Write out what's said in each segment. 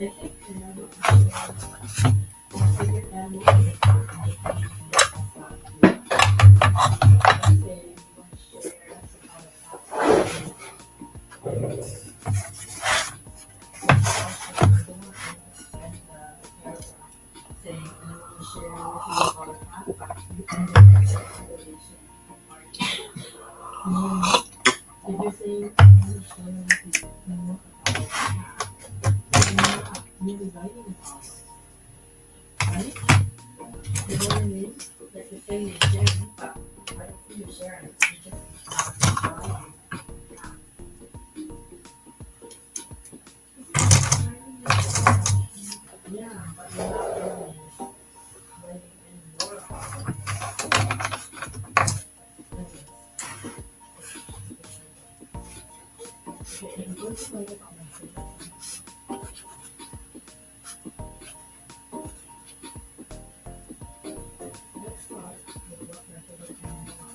I think another bigger family is let's say you want to share saying I want to share with you about that. You end up if you say I want to share with you more about you're not really writing about it, right? You know what I mean? Like you're saying you're sharing, but I don't see you sharing. You're just writing. Yeah, but you're not really writing any more about it. Okay, I'm going to write about my favorite Let's start with what my favorite animal is.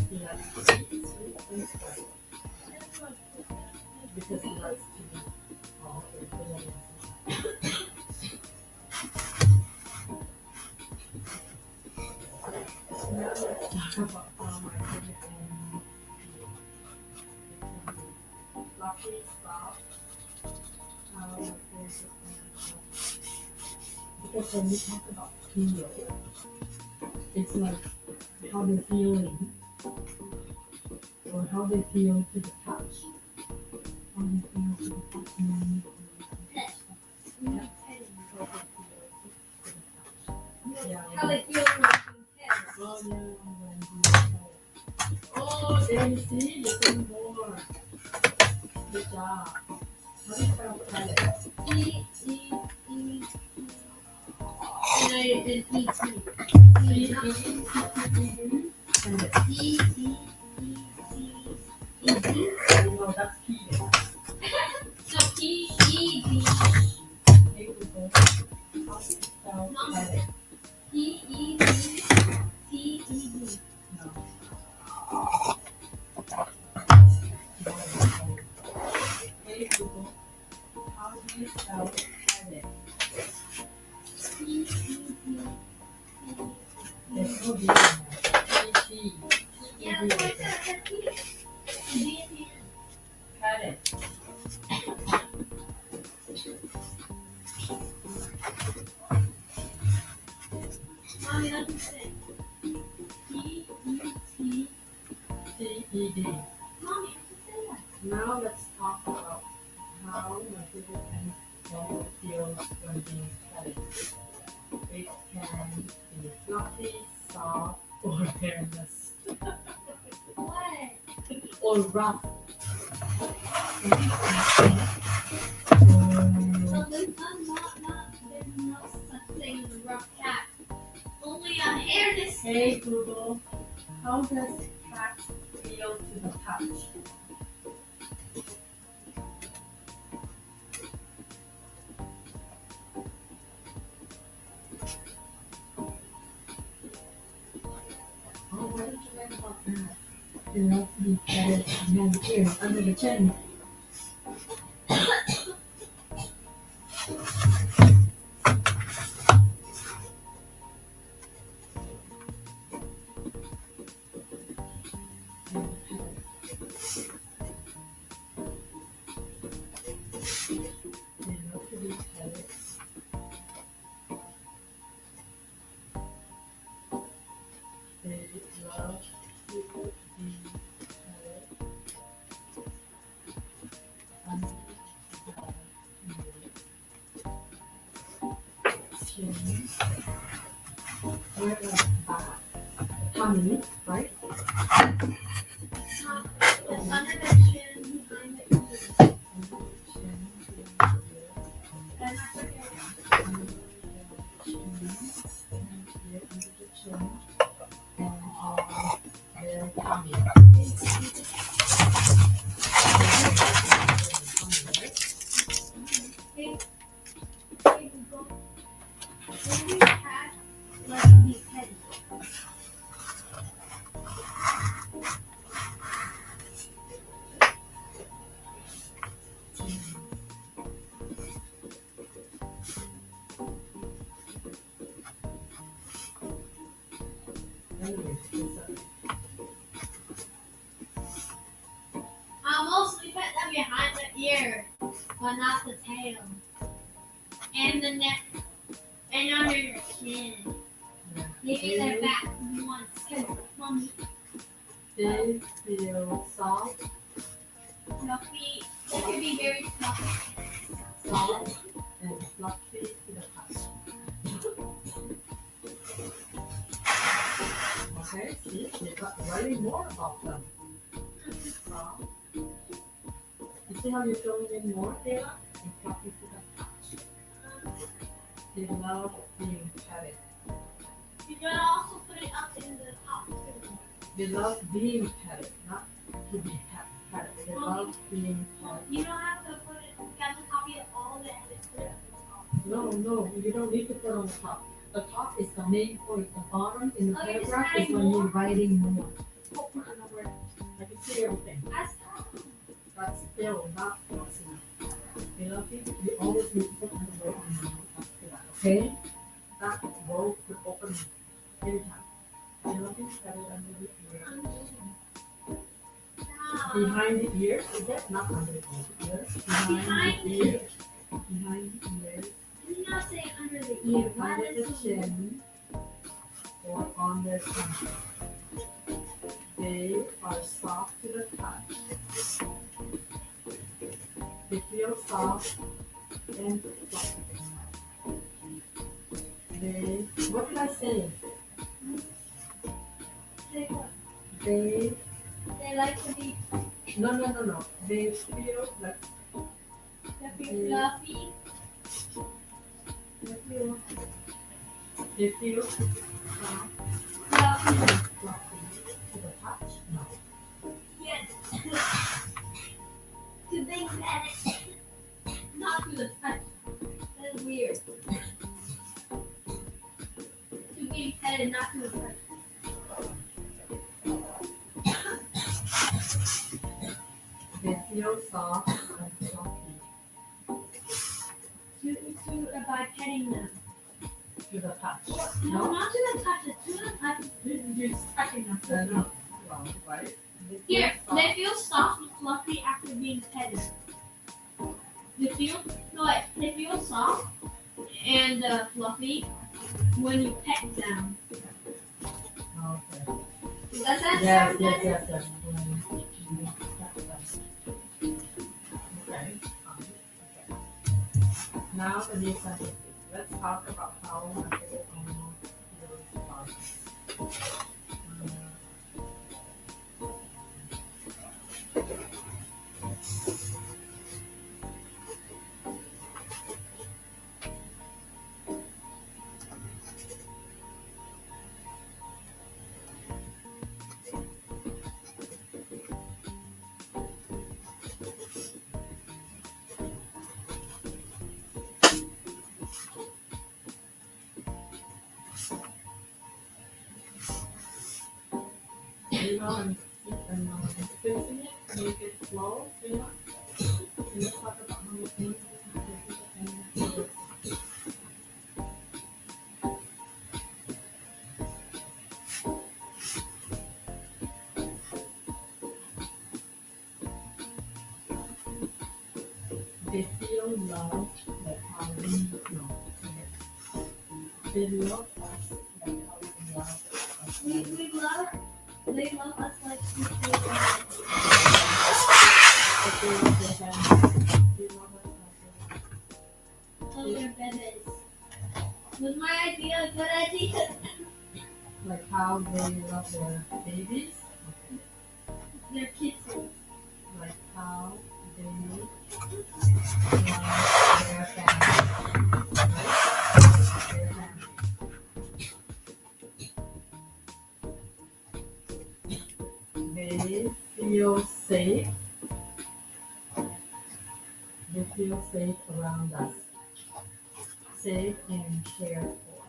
He likes to eat sweet and spicy because he likes to eat all the vitamins. Now let's talk about my favorite animal. Lucky Stop. My favorite animal. Because when we talk about feel, it's like how they're feeling or how they feel to the touch. How they feel to the touch. Yeah. How they feel to the touch. Yeah. Oh yeah, when you oh, there you see, you're doing more. Good job. How do you spell palette? E. And E T. C-E-T-T-E-D. And E-E-E-T-E-D. No, that's P. So P-E-D. Okay, we go. How do you spell palette? P-E-D-T-E-D. No. Okay, Google. How do you spell palette? P-E-D. There's no D in there. P-T. Yeah, what's that? D in here. Palette. Mommy, that's the same. P-E-T-T-E-D. Mommy, now let's talk about how my favorite animal feels when being petted. It can be fluffy, soft, or hairless. What? Or rough. So there's no such thing as a rough cat. Only a hairless. Hey Google, how does cat feel to the touch? Oh, why don't you write about that? They love to be petted behind the ears, under the chin. They love to be petted. They love to be petted under the chin. Where the back, tummy, right? It's under the chin, behind the ears. Under the chin, behind the ear. And under the chin, and here under the chin, and on their tummy. Hey, Google, every cat loves to be petted. Anyways, Mostly pet them behind the ear, but not the tail. And the neck, and under your chin. Maybe their back once, because mommy. They feel soft, Fluffy. They can be very fluffy. soft, and fluffy to the touch. Okay, see, they got writing more about them. Soft. You see how you're showing me more data? And fluffy to the touch. They love being petted. You gotta also put it up in the top too. They love being petted, not to be petted. They love being petted. You don't have to put it. You have to copy it all the edits. Put it at the top. No, you don't need to put on the top. The top is the main point. The bottom in the Oh, you're just paragraph is adding when more? you're writing more. Oh, put another word. I can see everything. That's top. But still not close enough. You know, you always need to put another word on the after that. Okay? That row could open anytime. You know, cut it under the ear. Behind the ears, is that not under the ears? Behind the ears. Behind the ears. You not say under the ear. Under the chin. Or on their tongue. They are soft to the touch. They feel soft and fluffy. What did I say? They like to be. No. They feel like. Fluffy. They feel soft Fluffy. and fluffy to the touch. No. Yes. To be petted. Not to the touch. That is weird. To be petted, not to the touch. They feel soft and fluffy By petting them. to the touch. No, not to the touch. It's to the touch. You're just touching them. Well, right? Here, they feel soft and fluffy after being petted. They feel soft and fluffy when you pet them. Okay. Does that sound Yes. better? Okay. Now the new sentence. Let's talk about how my favorite animal feels bodies. And fixing it, make it slow, and let's talk about how many things they feel love like how we know. They love us like how we love us. They love us like we do. Oh, their babies. Was my idea a good idea? Like how they love their babies. Their kisses. Like how they love their family. Their family. They feel safe. They feel safe around us. Safe and cared for.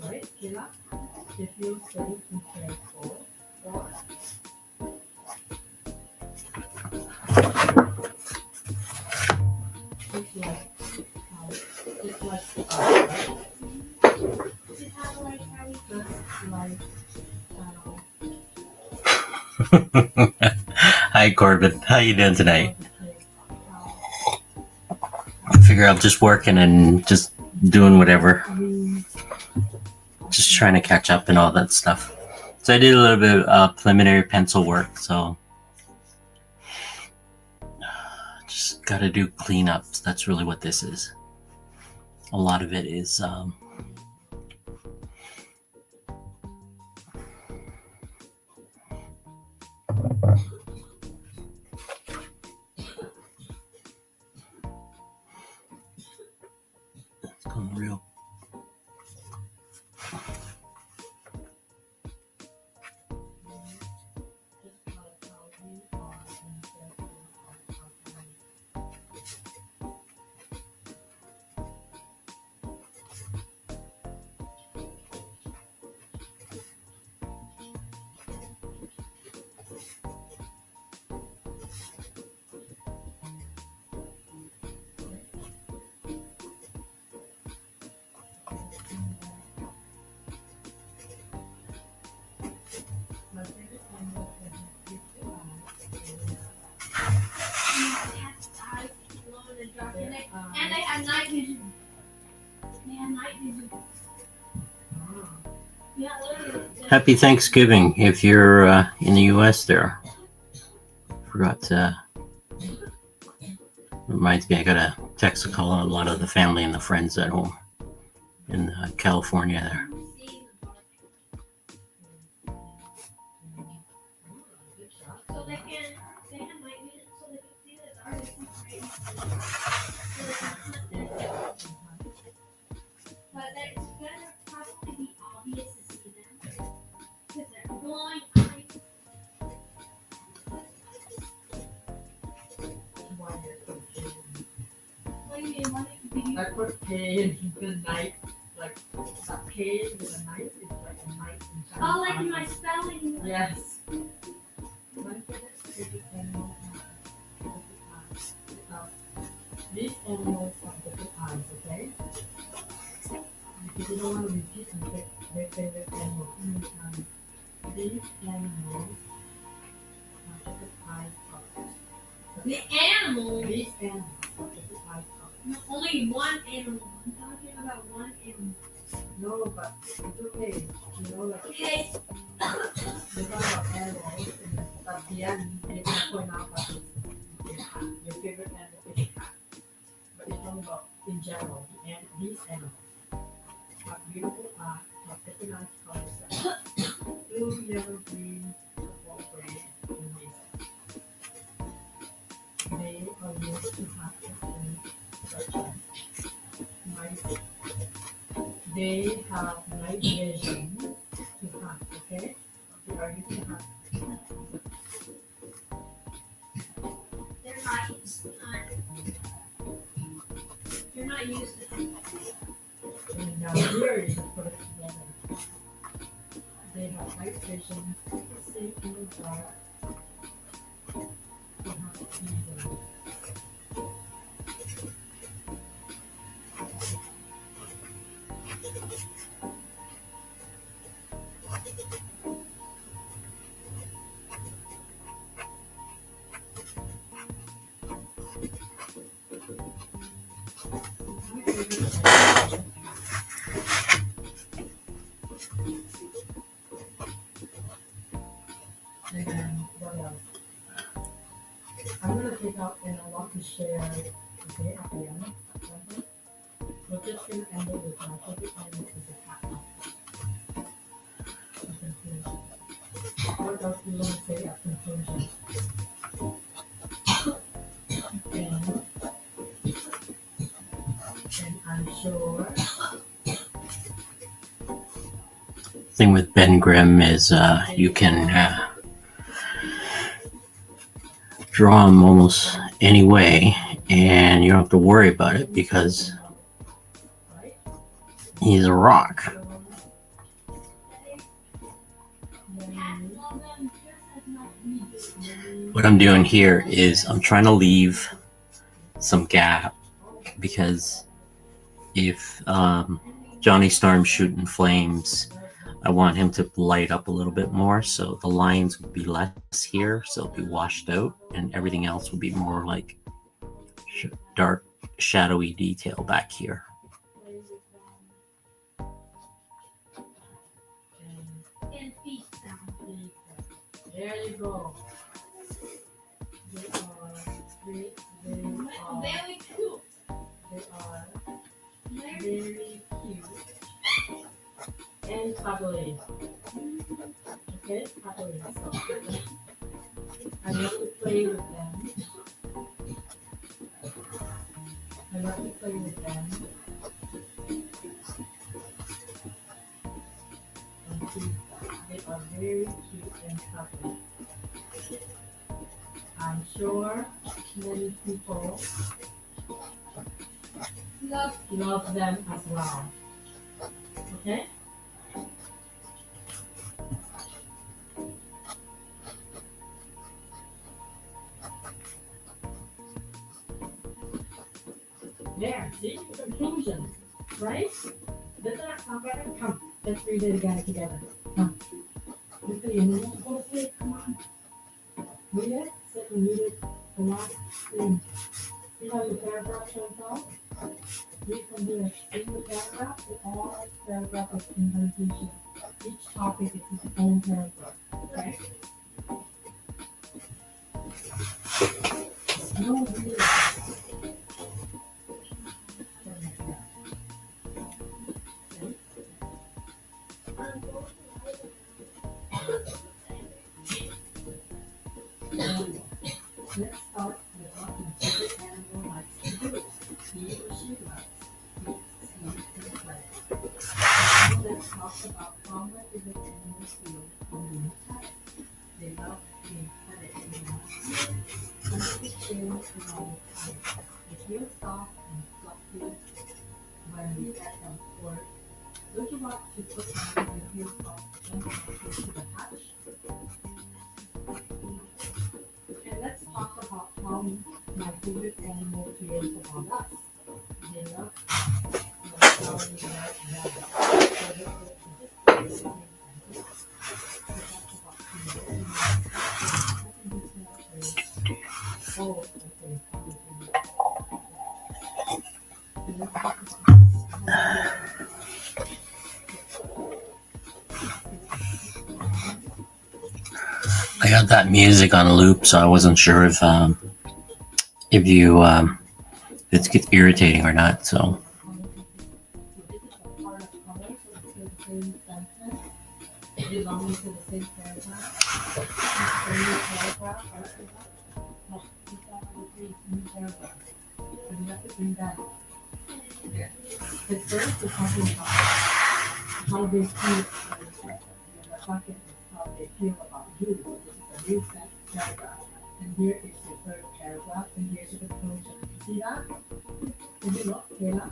Right, Kayla? They feel safe and cared for. It's like how like Just have like how we Hi, Corbin. How you doing tonight? I figure I'm just working and just doing whatever. Just trying to catch up and all that stuff. So I did a little bit of preliminary pencil work, so just got to do cleanups. That's really what this is. A lot of it is it's going real. and they have night vision. They have night vision. Yeah, literally. Happy Thanksgiving if you're in the U.S. there. Forgot to. Reminds me, I gotta text a call a lot of the family and the friends at home in California there. So they have night vision so they can see the darkness and rain. But it's gonna probably be obvious to see them because they're glowing eyes. What do you mean? What do you I put K in the night, like that K with a knife is like a knife in Oh, like in my spelling. Yes. These animals have different eyes, okay? If you don't want to repeat and pick their favorite animal, these animals have different eye colors. The animal. These animals have different eye colors. Only one animal. I'm talking about one animal. No, but it's okay. You know, like Okay. they talk about animals, and at the end, they can point out that your favorite animal is a cat. But it's only about in general, and these animals have beautiful eyes, have different eye colors, blue, yellow, green, purple, gray, and these. They are used to hunting such as mice. They have night vision to hunt, okay? They are used to hunt. They're not used to hunt. They're not used to hunt. And now here you just put it together. They have night vision, see in the dark. They have vision. And then what else? I'm gonna take out and I want to share, okay, at the end. Okay? We're just gonna end it with my favorite animal is a cat. A conclusion. What else do you want to say at conclusion? And I'm sure. Thing with Ben Grimm is you can draw him almost any way, and you don't have to worry about it because he's a rock. Cats love them just as much as we do. What I'm doing here is I'm trying to leave some gap because if Johnny Storm's shooting flames, I want him to light up a little bit more, so the lines would be less here, so it'll be washed out, and everything else will be more like dark, shadowy detail back here. Play with them. And feet down. And there you go. They are great. Very cute. They are Very very cute and cuddly. Okay, cuddly. So I love to play with them. I love to play with them. And see, they are very cute and cuddly. I'm sure many people love them as well. Okay? There, see? Conclusion, right? Doesn't that sound better? Come, let's read it again together. Come. Look at you, go to sleep, come on. Read it, sit and read it the last thing. See how your paragraph shows out? Read from here. In the paragraph, all paragraph is indentation. Each topic is its own paragraph. Okay? No real. Let's start with what my favorite animal likes to do. He or she likes eat, sleep, and play. Now let's talk about how my favorite animals feel when being pet. They love being petted and relaxed. Under the tail is always tight. They feel soft and fluffy when we pet them. Or would you like to put them in your soft and to the hatch? And let's talk about how my favorite animal feels about us. They love how we like them. Oh, okay. And let's talk about I got that music on loop, so I wasn't sure if it gets irritating or not. So belonging to the same paragraph. The new paragraph, no, you got to read new paragraph. And you have to bring that. But first, we're talking about how they feel. We're talking about how they feel about you. This is a new paragraph. And here is the third paragraph, and here's the conclusion. You see that? Did you look, Kayla?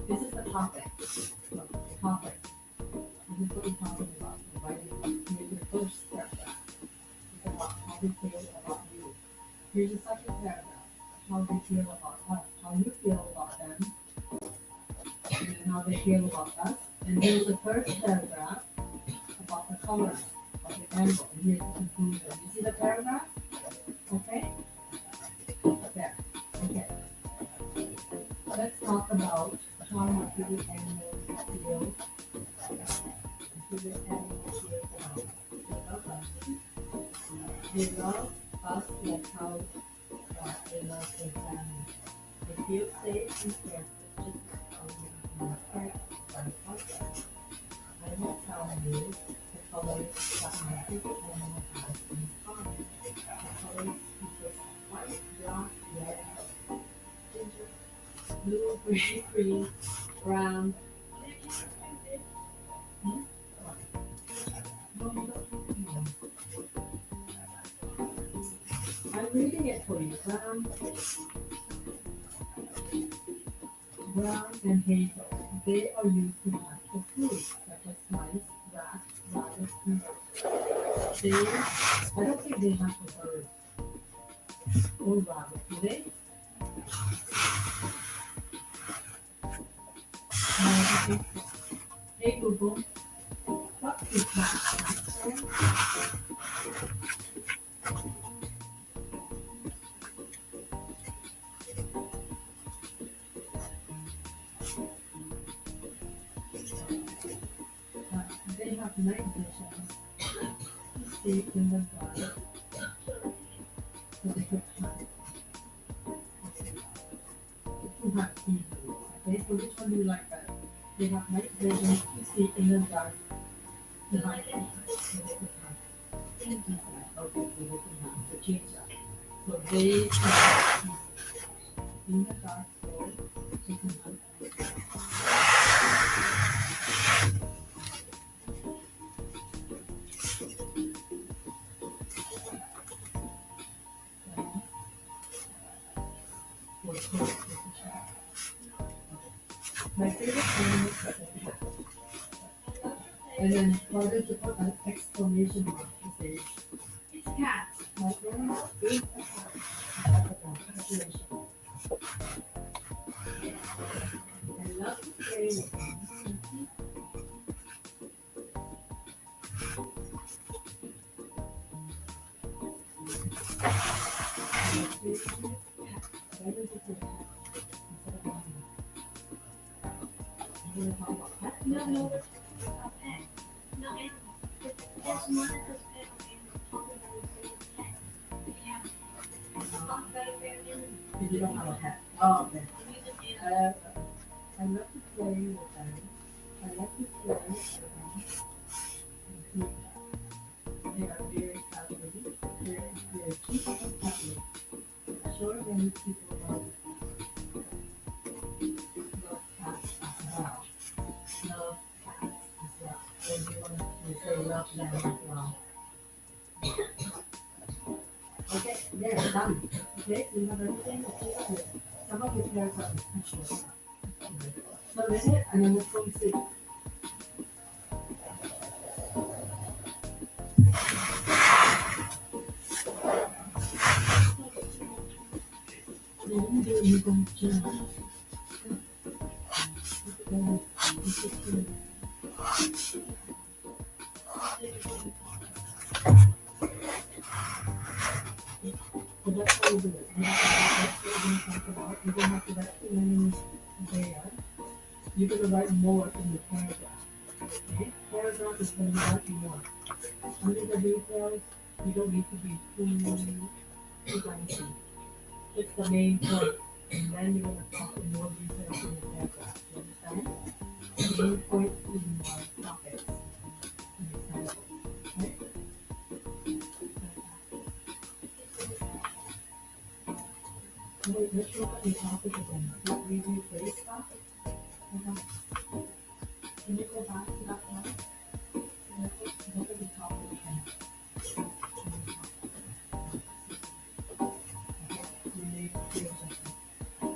This is the topic. Look, the topic. This is what we're talking about. Here's the first paragraph. It's about how we feel about you. Here's the second paragraph. How they feel about us. How you feel about them. And then how they feel about us. And here's the third paragraph about the colors of the animal. And here's the conclusion. You see the paragraph? Okay? There. Okay. Let's talk about how my favorite animals feel. Favorite animals feel about us. They love us like how they love their family. They feel safe and careful just as how we are cared by us. I will tell you the colors that my favorite animal has in common. The colors feature white, black, red, ginger, blue, green, brown. I'm reading it for you. Brown and hazel. They are used to match the food, such as mice, rats, rabbits, and birds. I don't think they have the birds or rabbits, do they? Hey Google, what is that? They have night vision. See in the dark. So they could hunt. To hunt easily. Okay, so which one do you like better? They have night vision to see in the dark. To hunt easily. So they could hunt. Okay, so they can hunt. So change that. So they can hunt easily. In the dark, so they can hunt. My favorite animal is the and then further to put an exclamation mark to say, It's cat. my animal is a cat. Exclamation. I love to play with them. No, no, a pet. No animal. There's one that says pet on animal. Yeah. I'm very If you don't have a pet. Oh, okay. I'm using animal. I love to play with them. I love to play with them. They are very cuddly, very cute and cuddly. Sure, many people love cats as well. Love cats as well. So you want to say love them as well. Okay, there, done. Okay, we have everything. Okay, some of the pairs are special. So that's it, and then let's go and see. Then you go to so that's how you do it. You don't have to write too many there. You're going to write more in the paragraph. Okay? Paragraph is going to be writing more. Under the details, you don't need to be too lengthy. It's the main point. And then you're going to talk in more details in the paragraph. You understand? The main point is more topics. Understand? Okay? Wait, let's look at the topic again. What we do for this topic? Can you go back to that one? Look at the topic again. We need to adjust it.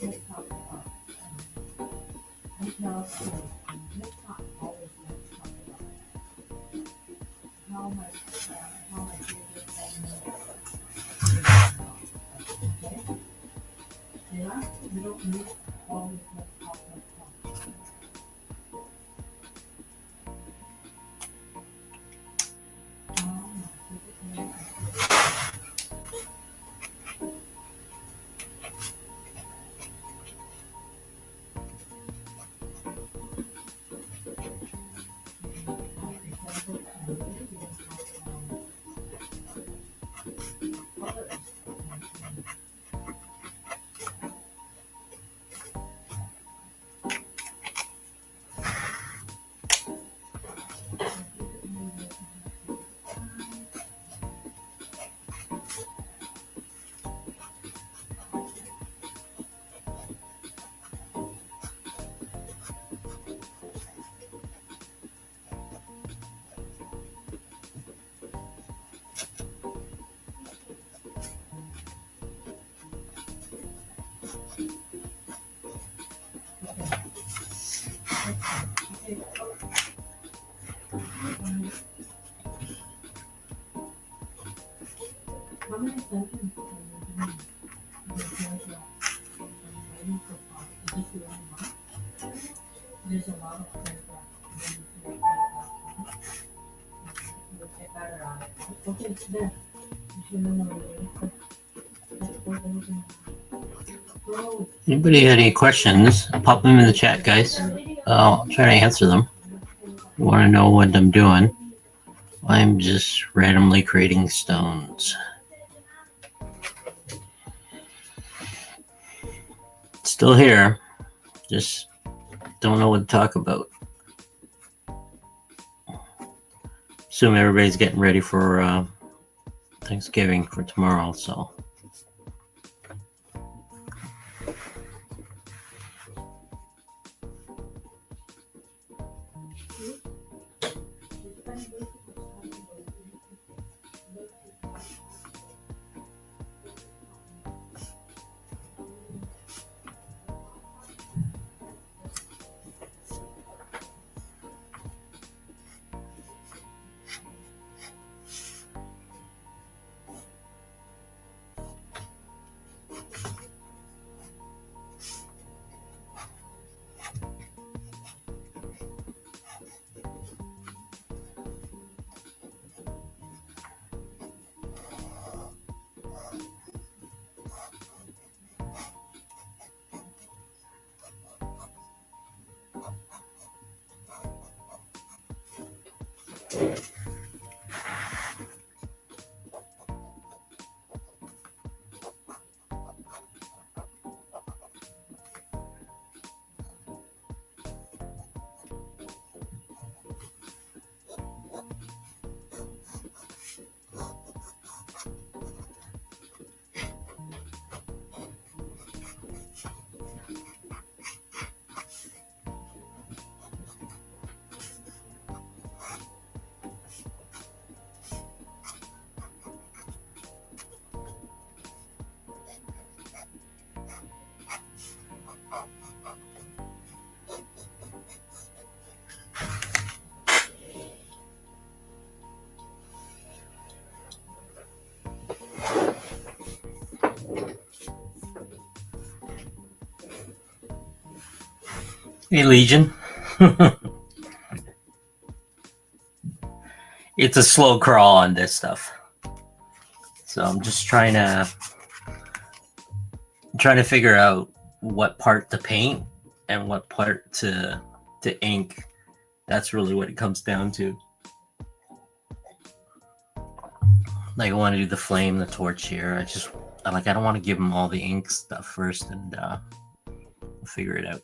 Let's talk about let's not always let's talk about how my favorite okay? Yeah, you don't need always let's talk. My favorite how many sentences are you There's a lot of things that we'll get better at it. Okay, it's there. Anybody had any questions? Pop them in the chat, guys. I'll try to answer them. You want to know what I'm doing? I'm just randomly creating stones. Still here. Just don't know what to talk about. Assume everybody's getting ready for Thanksgiving for tomorrow, so. Hey, Legion. It's a slow crawl on this stuff. So I'm just trying to figure out what part to paint and what part to ink. That's really what it comes down to. Like, I want to do the flame, the torch here. I don't want to give them all the ink stuff first, and we'll figure it out.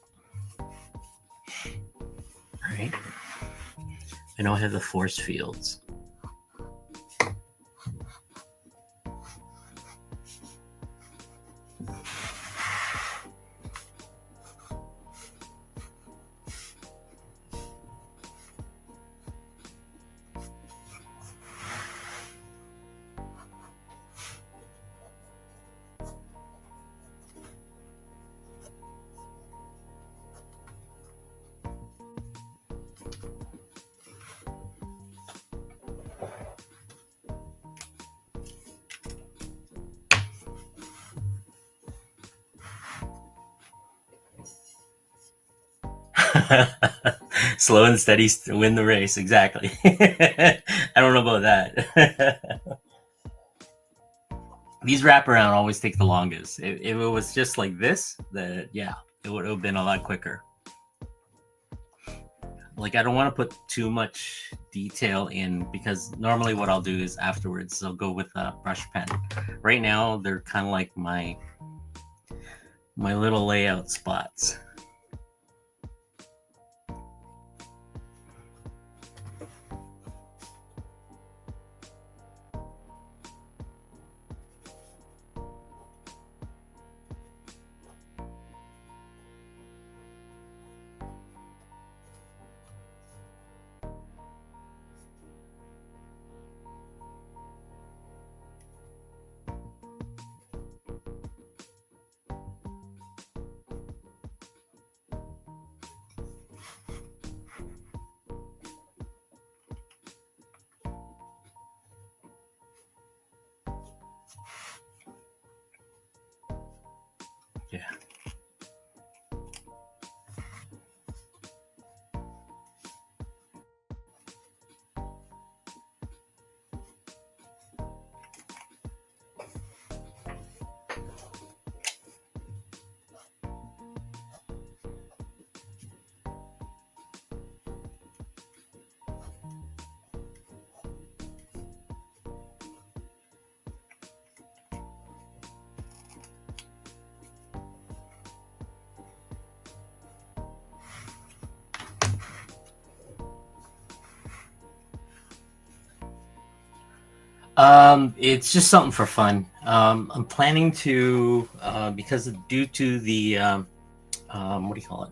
All right. I know I have the force fields. Slow and steady win the race. Exactly. I don't know about that. These wraparound always take the longest. If it was just like this, it would have been a lot quicker. Like, I don't want to put too much detail in, because normally what I'll do is afterwards I'll go with a brush pen. Right now they're kind of like my little layout spots. Yeah. It's just something for fun. I'm planning to, because due to the, what do you call it?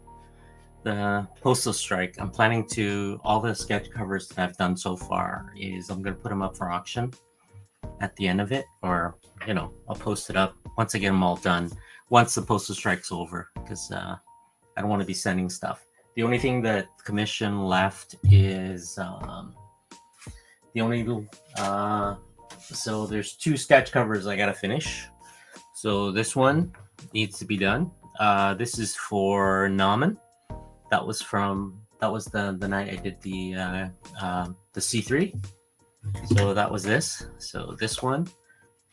The postal strike, I'm planning to, all the sketch covers that I've done so far is I'm going to put them up for auction at the end of it, or, you know, I'll post it up once I get them all done, once the postal strike's over, because I don't want to be sending stuff. The only thing that commission left is the only so there's 2 sketch covers I gotta finish. So this one needs to be done. This is for Namen. That was the night I did the C3. So that was this. So this one,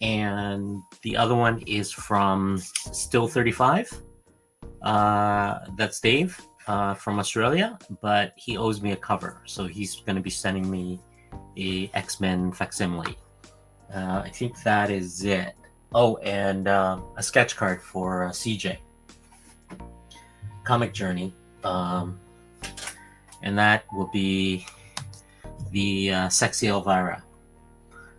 and the other one is from Still 35. That's Dave from Australia, but he owes me a cover, so he's going to be sending me a X-Men facsimile. I think that is it. Oh, and a sketch card for CJ Comic Journey, and that will be the Sexy Elvira.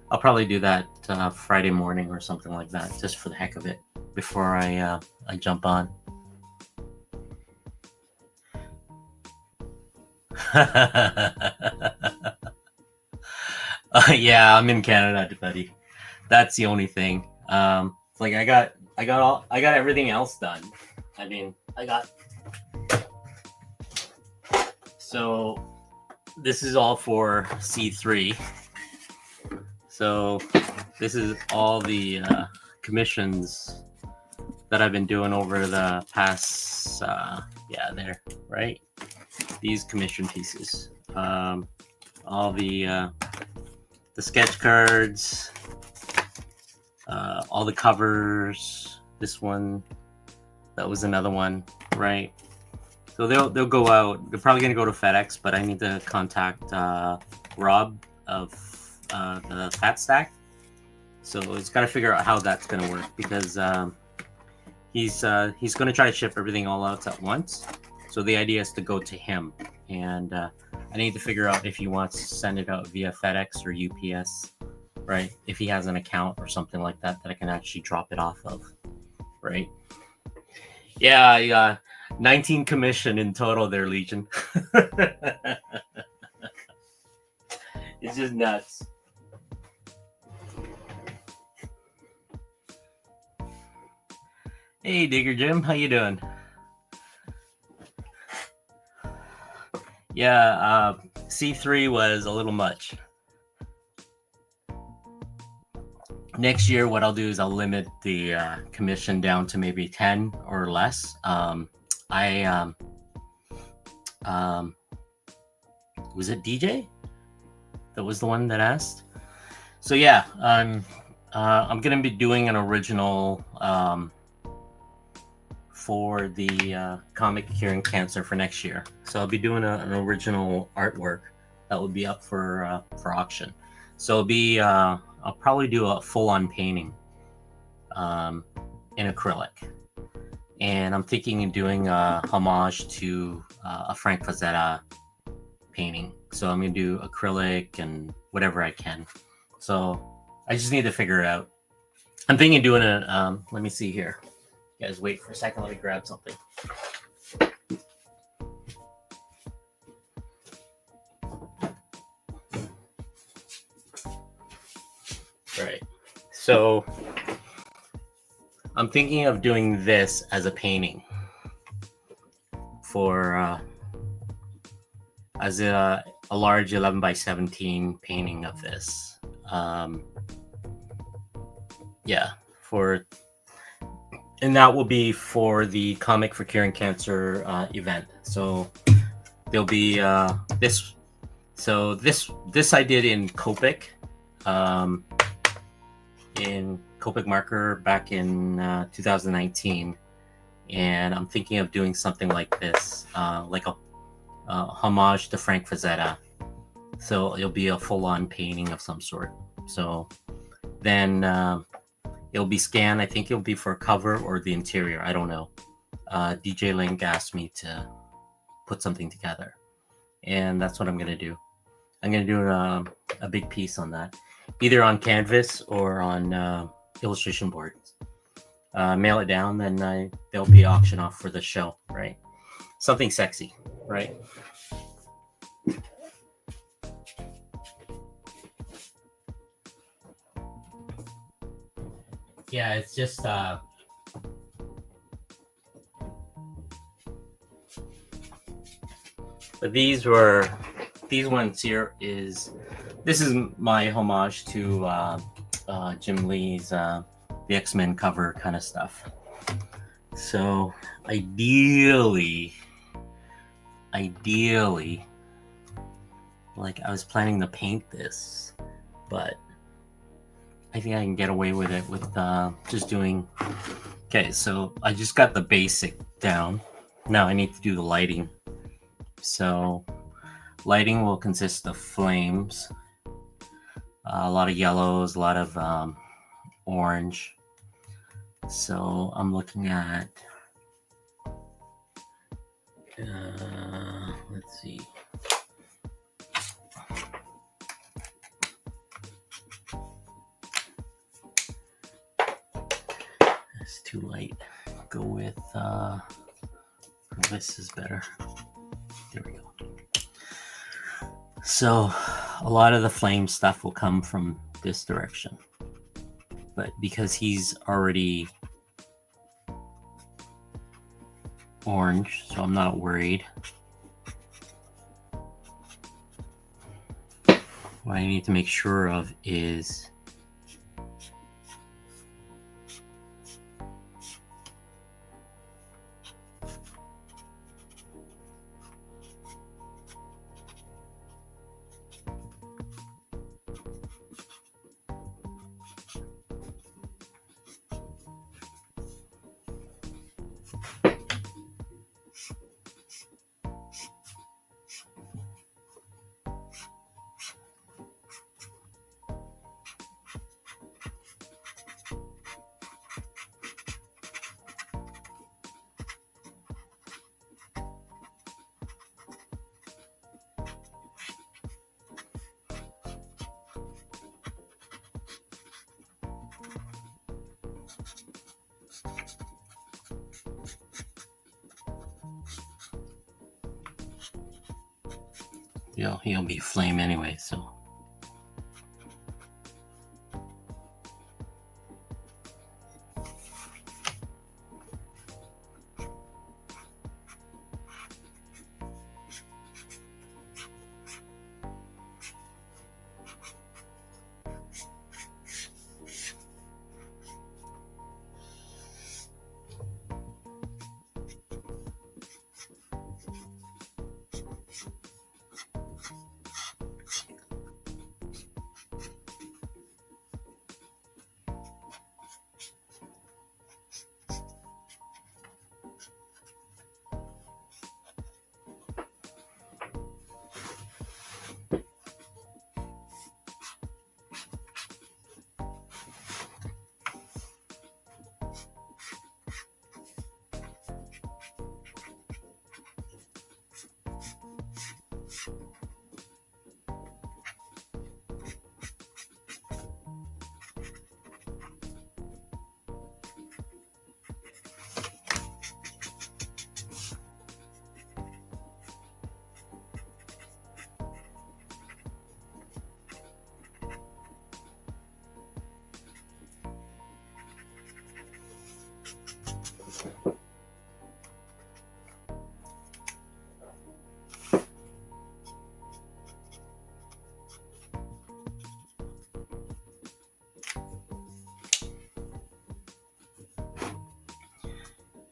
I'll probably do that Friday morning or something like that, just for the heck of it, before I jump on. Yeah, I'm in Canada, buddy. That's the only thing. Like I got everything else done. I mean, so this is all for C3. So this is all the commissions that I've been doing over the past, there, right? These commission pieces, all the sketch cards, all the covers. This one, that was another one, right? So they'll go out. They're probably gonna go to FedEx, but I need to contact Rob of the Fat Stack. So it's got to figure out how that's gonna work, because he's gonna try to ship everything all out at once. So the idea is to go to him, and I need to figure out if he wants to send it out via FedEx or UPS, right? If he has an account or something like that that I can actually drop it off of, right? Yeah, 19 commission in total there, Legion. It's just nuts. Hey, Digger Jim, how you doing? Yeah, C3 was a little much. Next year, what I'll do is I'll limit the commission down to maybe 10 or less. Was it DJ? That was the one that asked. So yeah, I'm gonna be doing an original for the comic Curing Cancer for next year. So I'll be doing an original artwork that will be up for auction. So it'll be I'll probably do a full-on painting in acrylic, and I'm thinking of doing a homage to a Frank Frazetta painting. So I'm gonna do acrylic and whatever I can. So I just need to figure it out. I'm thinking of doing it. Let me see here. You guys wait for a second. Let me grab something. Right. So I'm thinking of doing this as a painting for as a large 11x17 painting of this. Yeah, for And that will be for the Comic for Curing Cancer event. So there'll be this. So this I did in Copic, in Copic Marker back in 2019, and I'm thinking of doing something like this, like a homage to Frank Frazetta. So it'll be a full-on painting of some sort. So then it'll be scanned. I think it'll be for a cover or the interior. I don't know. DJ Link asked me to put something together, and that's what I'm gonna do. I'm gonna do a big piece on that, either on canvas or on illustration boards. Mail it down, then they'll be auctioned off for the show, right? Something sexy, right? Yeah, it's just but these ones here this is my homage to Jim Lee's the X-Men cover kind of stuff. So ideally, like I was planning to paint this, but I think I can get away with it with just doing. Okay, so I just got the basic down. Now I need to do the lighting. So lighting will consist of flames, a lot of yellows, a lot of orange. So I'm looking at, let's see. It's too light. Go with, this is better. There we go. So a lot of the flame stuff will come from this direction. But because he's already orange, so I'm not worried. What I need to make sure of is he'll be flame anyway, so.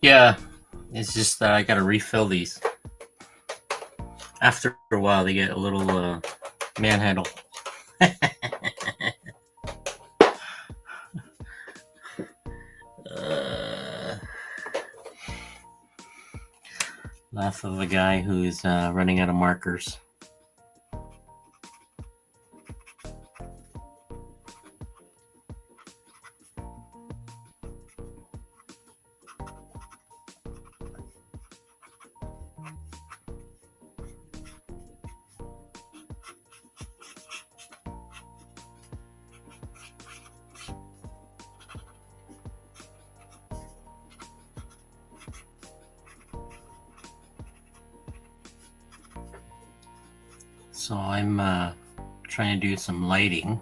Yeah, it's just that I gotta refill these. After a while, they get a little manhandle. Laugh of a guy who's running out of markers. So I'm trying to do some lighting.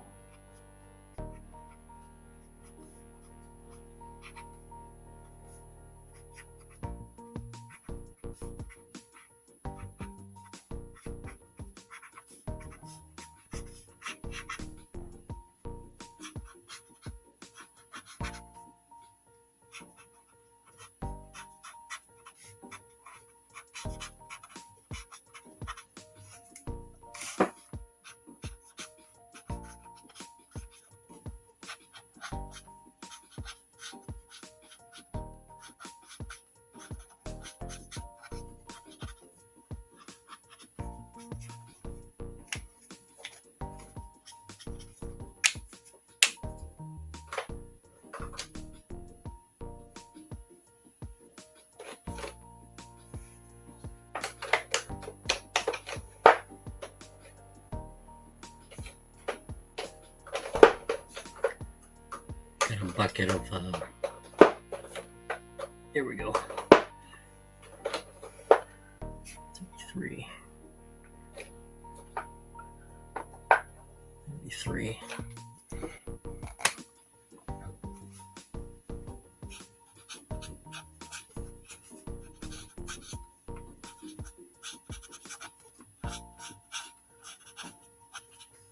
Got a bucket of here we go. 3. Maybe 3.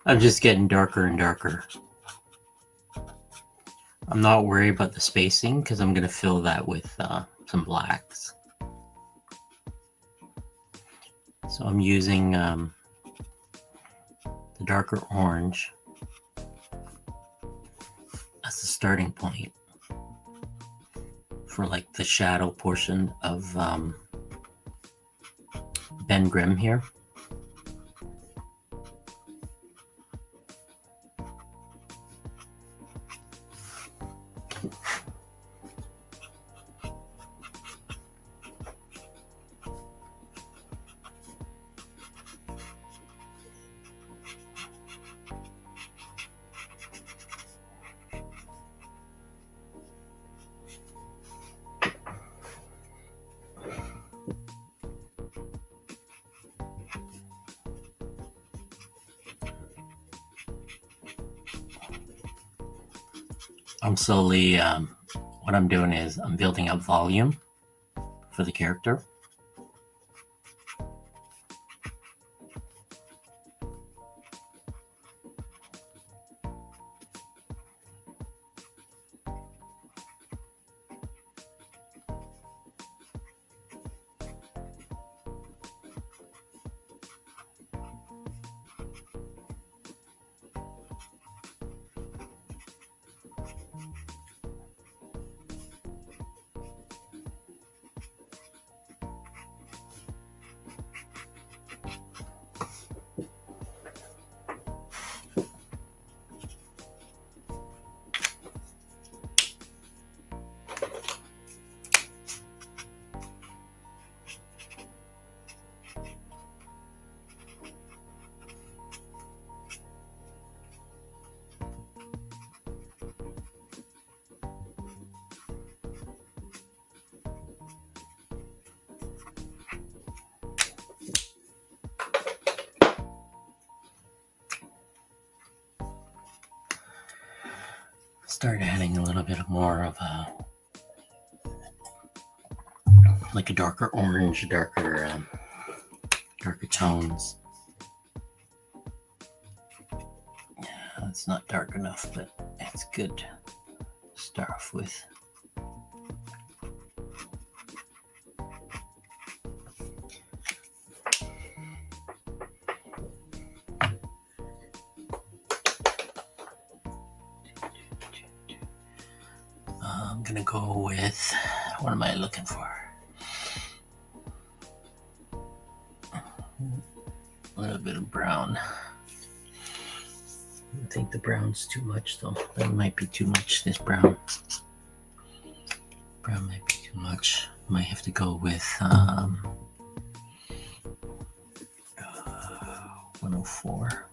I'm just getting darker and darker. I'm not worried about the spacing because I'm going to fill that with some blacks. So I'm using the darker orange as the starting point for like the shadow portion of Ben Grimm here. I'm slowly, what I'm doing is I'm building up volume for the character. Start adding a little bit more of a like a darker orange, darker tones. Yeah, it's not dark enough, but it's good to start off with. gonna go with, what am I looking for? A little bit of brown. I think the brown's too much though. That might be too much, this brown. Brown might be too much. Might have to go with 104.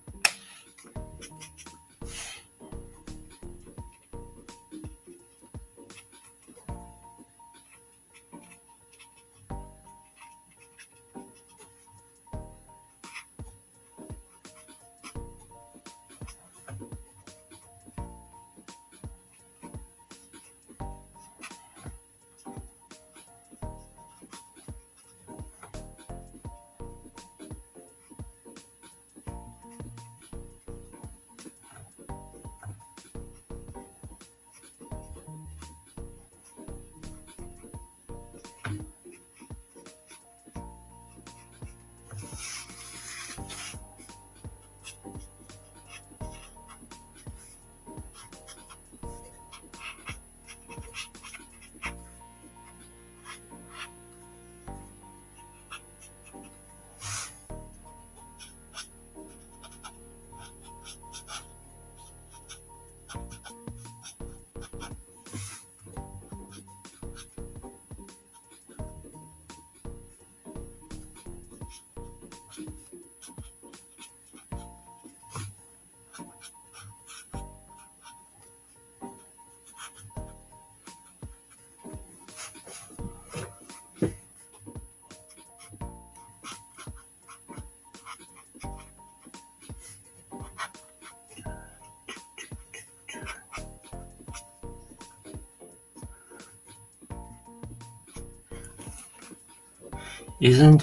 Isn't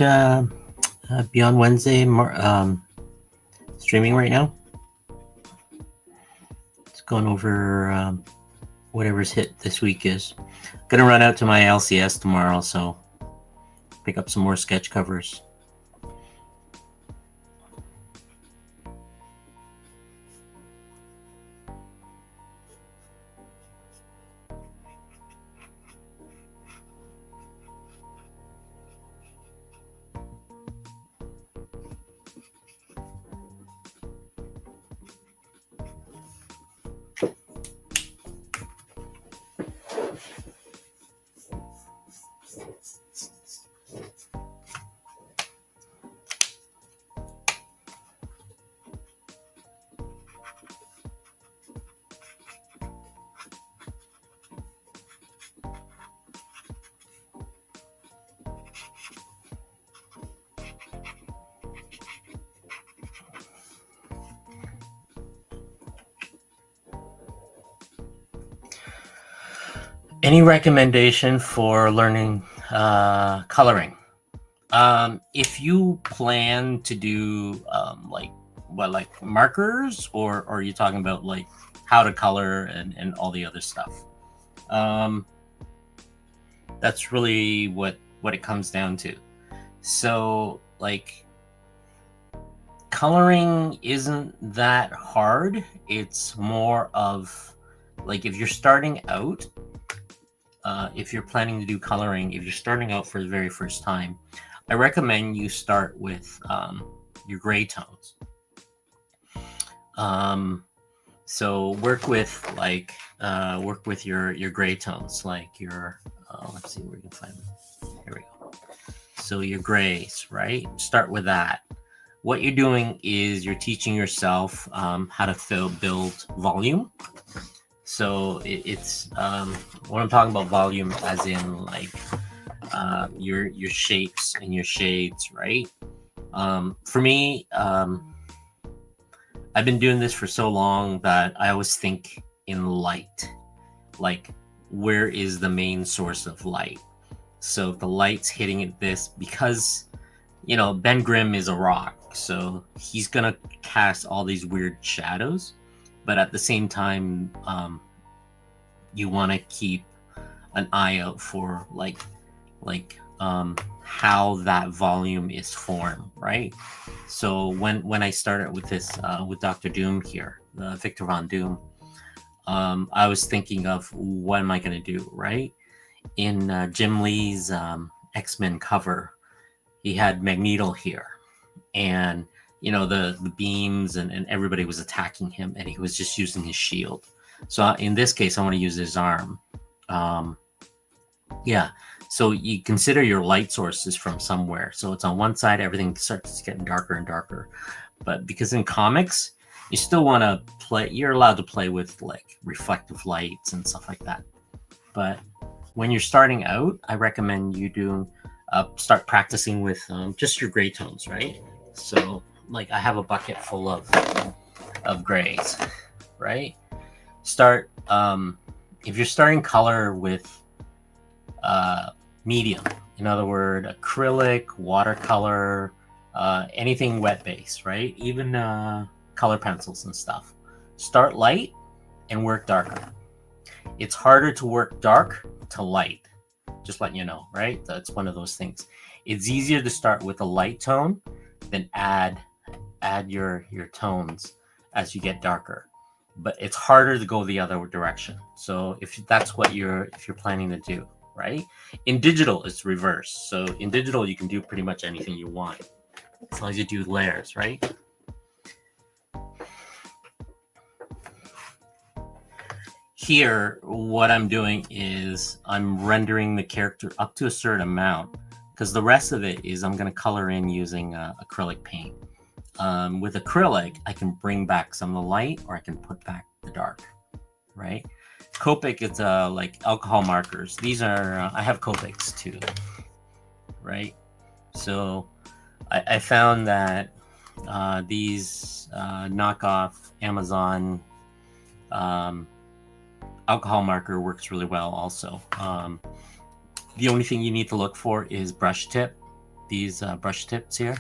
Beyond Wednesday streaming right now? It's going over whatever's hit this week is. Gonna run out to my LCS tomorrow, so pick up some more sketch covers. Any recommendation for learning coloring? If you plan to do like markers, or are you talking about like how to color and all the other stuff? That's really what it comes down to. So like coloring isn't that hard. It's more of like if you're starting out, if you're planning to do coloring, if you're starting out for the very first time, I recommend you start with your gray tones. So work with your gray tones, like your let's see where we can find them. Here we go. So your grays, right? Start with that. What you're doing is you're teaching yourself how to build volume. So it's what I'm talking about volume as in like your shapes and your shades, right? For me, I've been doing this for so long that I always think in light, like where is the main source of light? So if the light's hitting at this, because you know Ben Grimm is a rock, so he's gonna cast all these weird shadows, but at the same time, you want to keep an eye out for like how that volume is formed, right? So when I started with this with Dr. Doom here, Victor Von Doom, I was thinking of what am I going to do, right? In Jim Lee's X-Men cover, he had Magneto here, and the beams and everybody was attacking him, and he was just using his shield. So in this case, I want to use his arm. Yeah. So you consider your light sources from somewhere. So it's on one side, everything starts getting darker and darker. But because in comics, you still want to play, you're allowed to play with like reflective lights and stuff like that. But when you're starting out, I recommend you start practicing with just your gray tones, right? So like I have a bucket full of grays, right? Start if you're starting color with medium, in other words, acrylic, watercolor, anything wet base, right? Even color pencils and stuff. Start light and work darker. It's harder to work dark to light, just letting you know, right? That's one of those things. It's easier to start with a light tone than add your tones as you get darker. But it's harder to go the other direction. So if that's what you're planning to do, right? In digital, it's reverse. So in digital, you can do pretty much anything you want as long as you do layers, right? Here, what I'm doing is I'm rendering the character up to a certain amount, because the rest of it is I'm going to color in using acrylic paint. With acrylic, I can bring back some of the light, or I can put back the dark, right? Copic, it's like alcohol markers. These are, I have Copics too, right? So I found that these knockoff Amazon alcohol marker works really well also. The only thing you need to look for is brush tip. These brush tips here.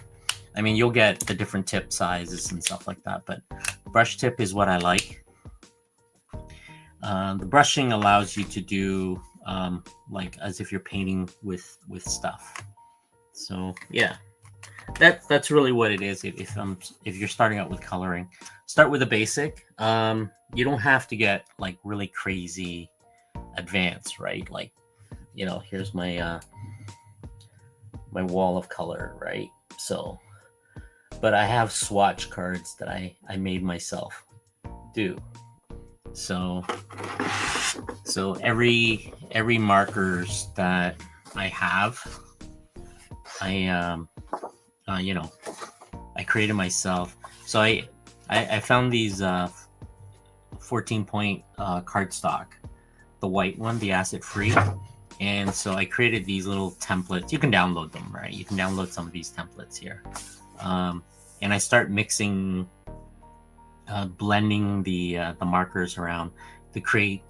I mean, you'll get the different tip sizes and stuff like that, but brush tip is what I like. The brushing allows you to do like as if you're painting with stuff. So yeah, that's really what it is. If you're starting out with coloring, start with a basic. You don't have to get like really crazy advanced, right? Like, here's my my wall of color, right? So, but I have swatch cards that I made myself do. So every markers that I have, I I created myself. So I found these 14-point cardstock, the white one, the acid free. And so I created these little templates. You can download them, right? You can download some of these templates here. And I start mixing, blending the markers around to create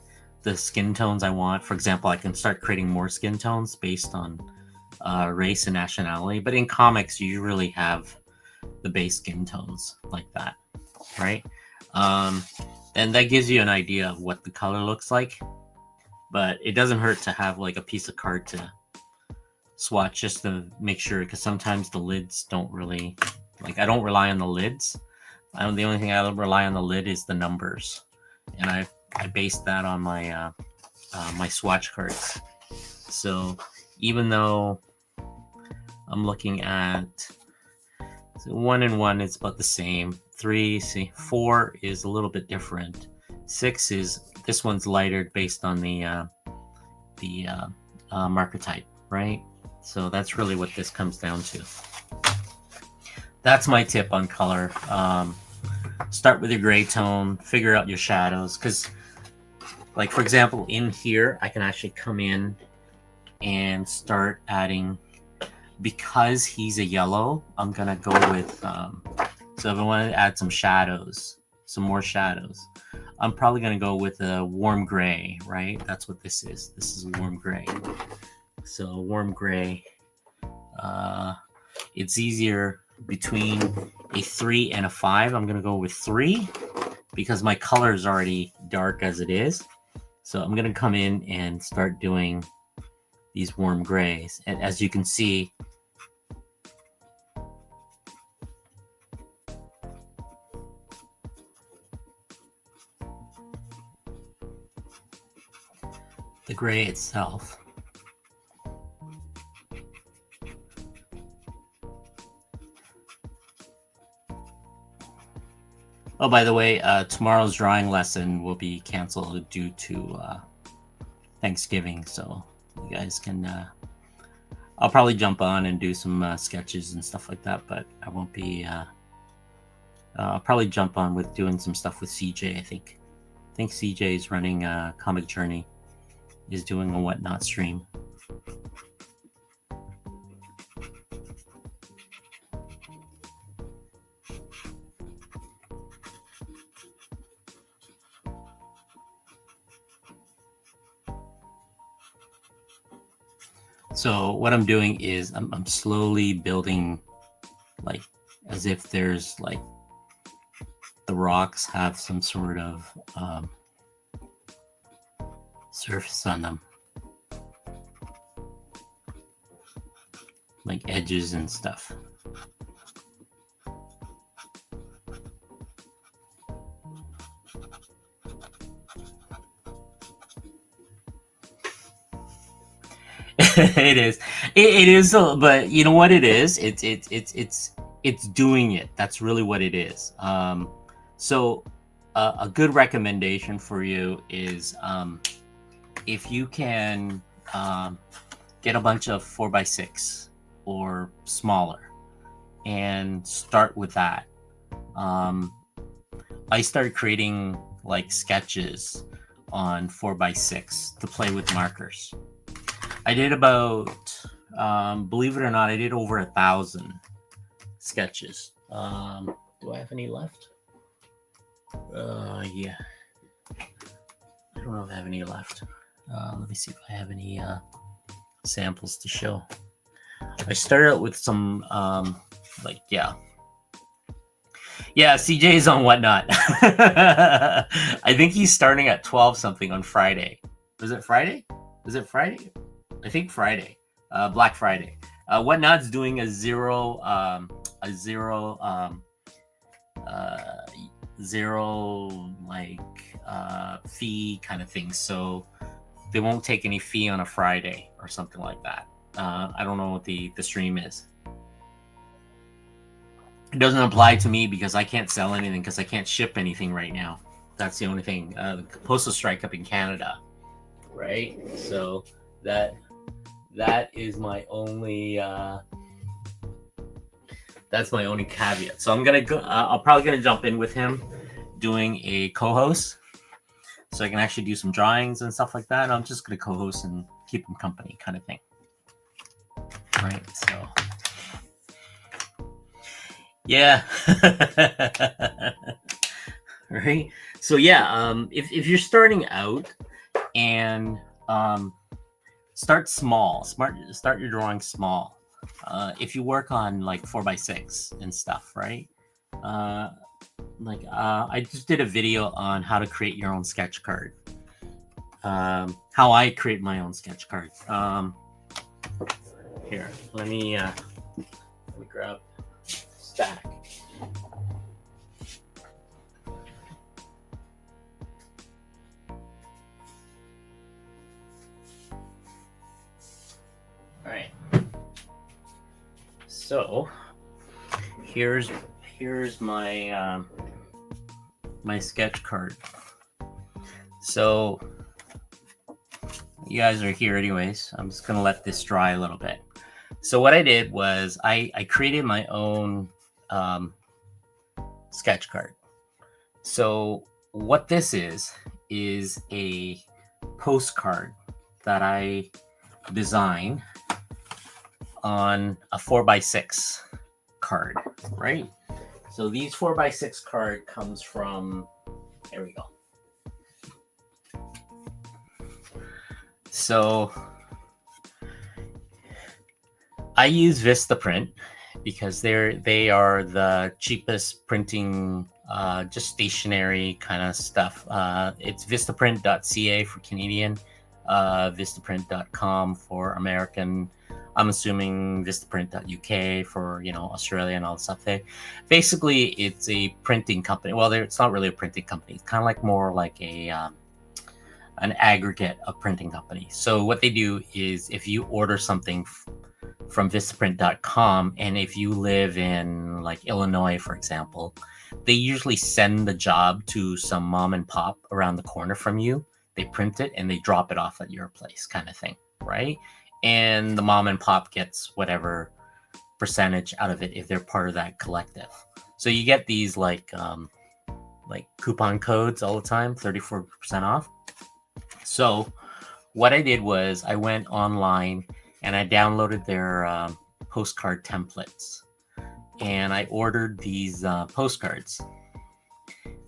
the skin tones I want. For example, I can start creating more skin tones based on race and nationality. But in comics, you really have the base skin tones like that, right? And that gives you an idea of what the color looks like. But it doesn't hurt to have like a piece of card to swatch just to make sure, because sometimes the lids don't really, like I don't rely on the lids. The only thing I rely on the lid is the numbers. And I based that on my my swatch cards. So even though I'm looking at 1 and 1, it's about the same. 3, 4 is a little bit different. 6 is, this one's lighter based on the marker type, right? So that's really what this comes down to. That's my tip on color. Start with your gray tone, figure out your shadows, because like for example in here I can actually come in and start adding, because he's a yellow, I'm gonna go with so if I want to add some shadows, some more shadows, I'm probably gonna go with a warm gray, right? That's what this is. This is warm gray. So warm gray, it's easier between a 3 and a 5. I'm gonna go with 3 because my color is already dark as it is. So I'm gonna come in and start doing these warm grays. And as you can see, the gray itself. Oh, by the way, tomorrow's drawing lesson will be canceled due to Thanksgiving, so you guys can. I'll probably jump on and do some sketches and stuff like that, but I won't be. I'll probably jump on with doing some stuff with CJ. I think CJ is running Comic Journey, is doing a Whatnot stream. So what I'm doing is I'm slowly building, like, as if there's like the rocks have some sort of surface on them, like edges and stuff. It is. It is. But you know what it is? It's doing it. That's really what it is. So a good recommendation for you is if you can get a bunch of 4x6 or smaller and start with that. I started creating like sketches on 4x6 to play with markers. I did about, believe it or not, I did over 1,000 sketches. Do I have any left? Yeah. I don't know if I have any left. Let me see if I have any samples to show. I started out with some, Yeah, CJ's on Whatnot. I think he's starting at 12 something on Friday. Was it Friday? I think Friday, Black Friday. Whatnot's doing a zero fee kind of thing. So they won't take any fee on a Friday or something like that. I don't know what the stream is. It doesn't apply to me because I can't sell anything because I can't ship anything right now. That's the only thing. The postal strike up in Canada, right? So that is my only that's my only caveat. So I'm gonna go. I'm probably gonna jump in with him doing a co-host, so I can actually do some drawings and stuff like that. I'm just gonna co-host and keep him company, kind of thing. Right. So yeah. Right. So yeah. If you're starting out and start small. Start your drawing small. If you work on like 4x6 and stuff, right? I just did a video on how to create your own sketch card. How I create my own sketch card. Here, let me grab a stack. All right. So here's my my sketch card. So you guys are here anyways. I'm just gonna let this dry a little bit. So what I did was I created my own sketch card. So what this is a postcard that I designed on a 4x6 card, right? So these 4x6 card comes from, there we go. So I use Vistaprint because they are the cheapest printing, just stationary kind of stuff. It's Vistaprint.ca for Canadian, Vistaprint.com for American. I'm assuming Vistaprint.uk for, Australia and all the stuff there. Basically, it's a printing company. Well, it's not really a printing company. It's kind of like more like a an aggregate of printing companies. So what they do is if you order something from Vistaprint.com, and if you live in like Illinois, for example, they usually send the job to some mom and pop around the corner from you. They print it and they drop it off at your place, kind of thing, right? And the mom and pop gets whatever percentage out of it if they're part of that collective. So you get these like coupon codes all the time, 34% off. So what I did was I went online and I downloaded their postcard templates, and I ordered these postcards.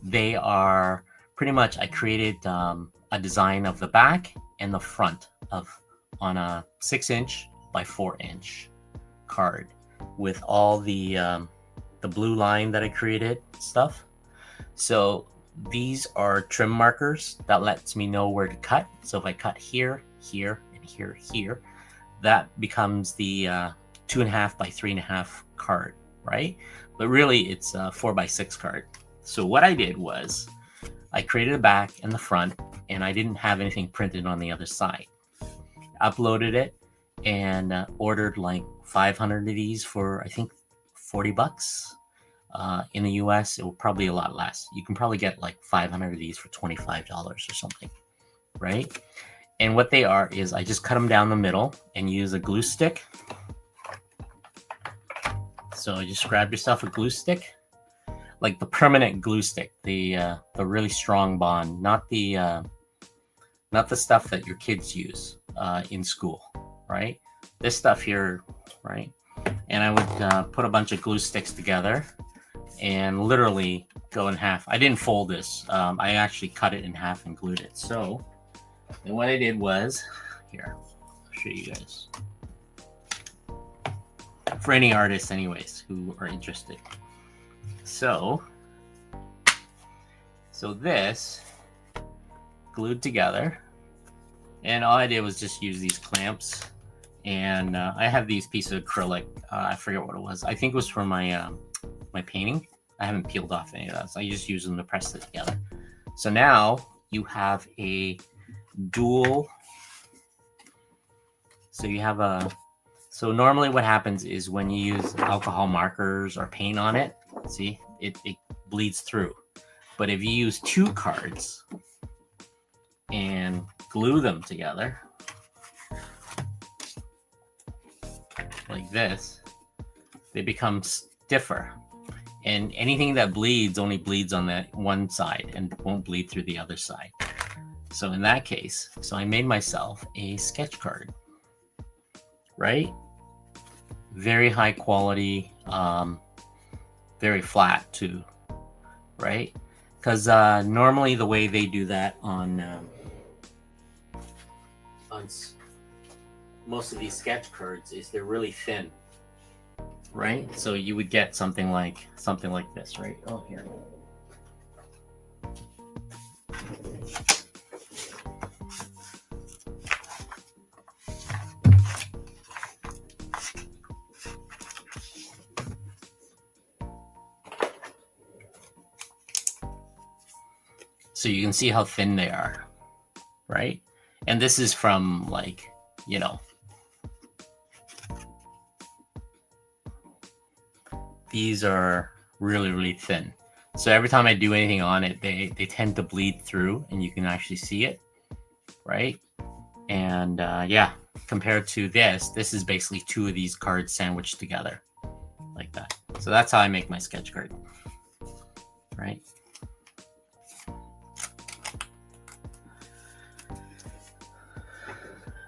They are pretty much, I created a design of the back and the front on a 6-inch by 4-inch card with all the blue line that I created stuff. So these are trim markers that lets me know where to cut. So if I cut here, here, and here, here, that becomes the 2.5 by 3.5 card, right? But really it's a 4x6 card. So what I did was I created a back and the front, and I didn't have anything printed on the other side. Uploaded it and ordered like 500 of these for I think $40. In the US, it will probably a lot less. You can probably get like 500 of these for $25 or something, right? And what they are is I just cut them down the middle and use a glue stick. So just grab yourself a glue stick, like the permanent glue stick, the really strong bond, not the stuff that your kids use in school, right? This stuff here, right? And I would put a bunch of glue sticks together and literally go in half. I didn't fold this. I actually cut it in half and glued it. So, and what I did was, here, I'll show you guys. For any artists anyways who are interested. So this glued together, and all I did was just use these clamps, and I have these pieces of acrylic. I forget what it was. I think it was for my my painting. I haven't peeled off any of that, so I just use them to press it together. So now you have a dual. So you have a. So normally what happens is when you use alcohol markers or paint on it, see, it bleeds through. But if you use 2 cards and glue them together like this, they become stiffer. And anything that bleeds only bleeds on that one side and won't bleed through the other side. So in that case, so I made myself a sketch card, right? Very high quality, very flat too, right? Because normally the way they do that on most of these sketch cards is they're really thin, right? So you would get something like this, right? Oh, here. So you can see how thin they are, right? And this is from like, you know, these are really, really thin. So every time I do anything on it, they tend to bleed through, and you can actually see it, right? And yeah, compared to this is basically 2 of these cards sandwiched together like that. So that's how I make my sketch card, right?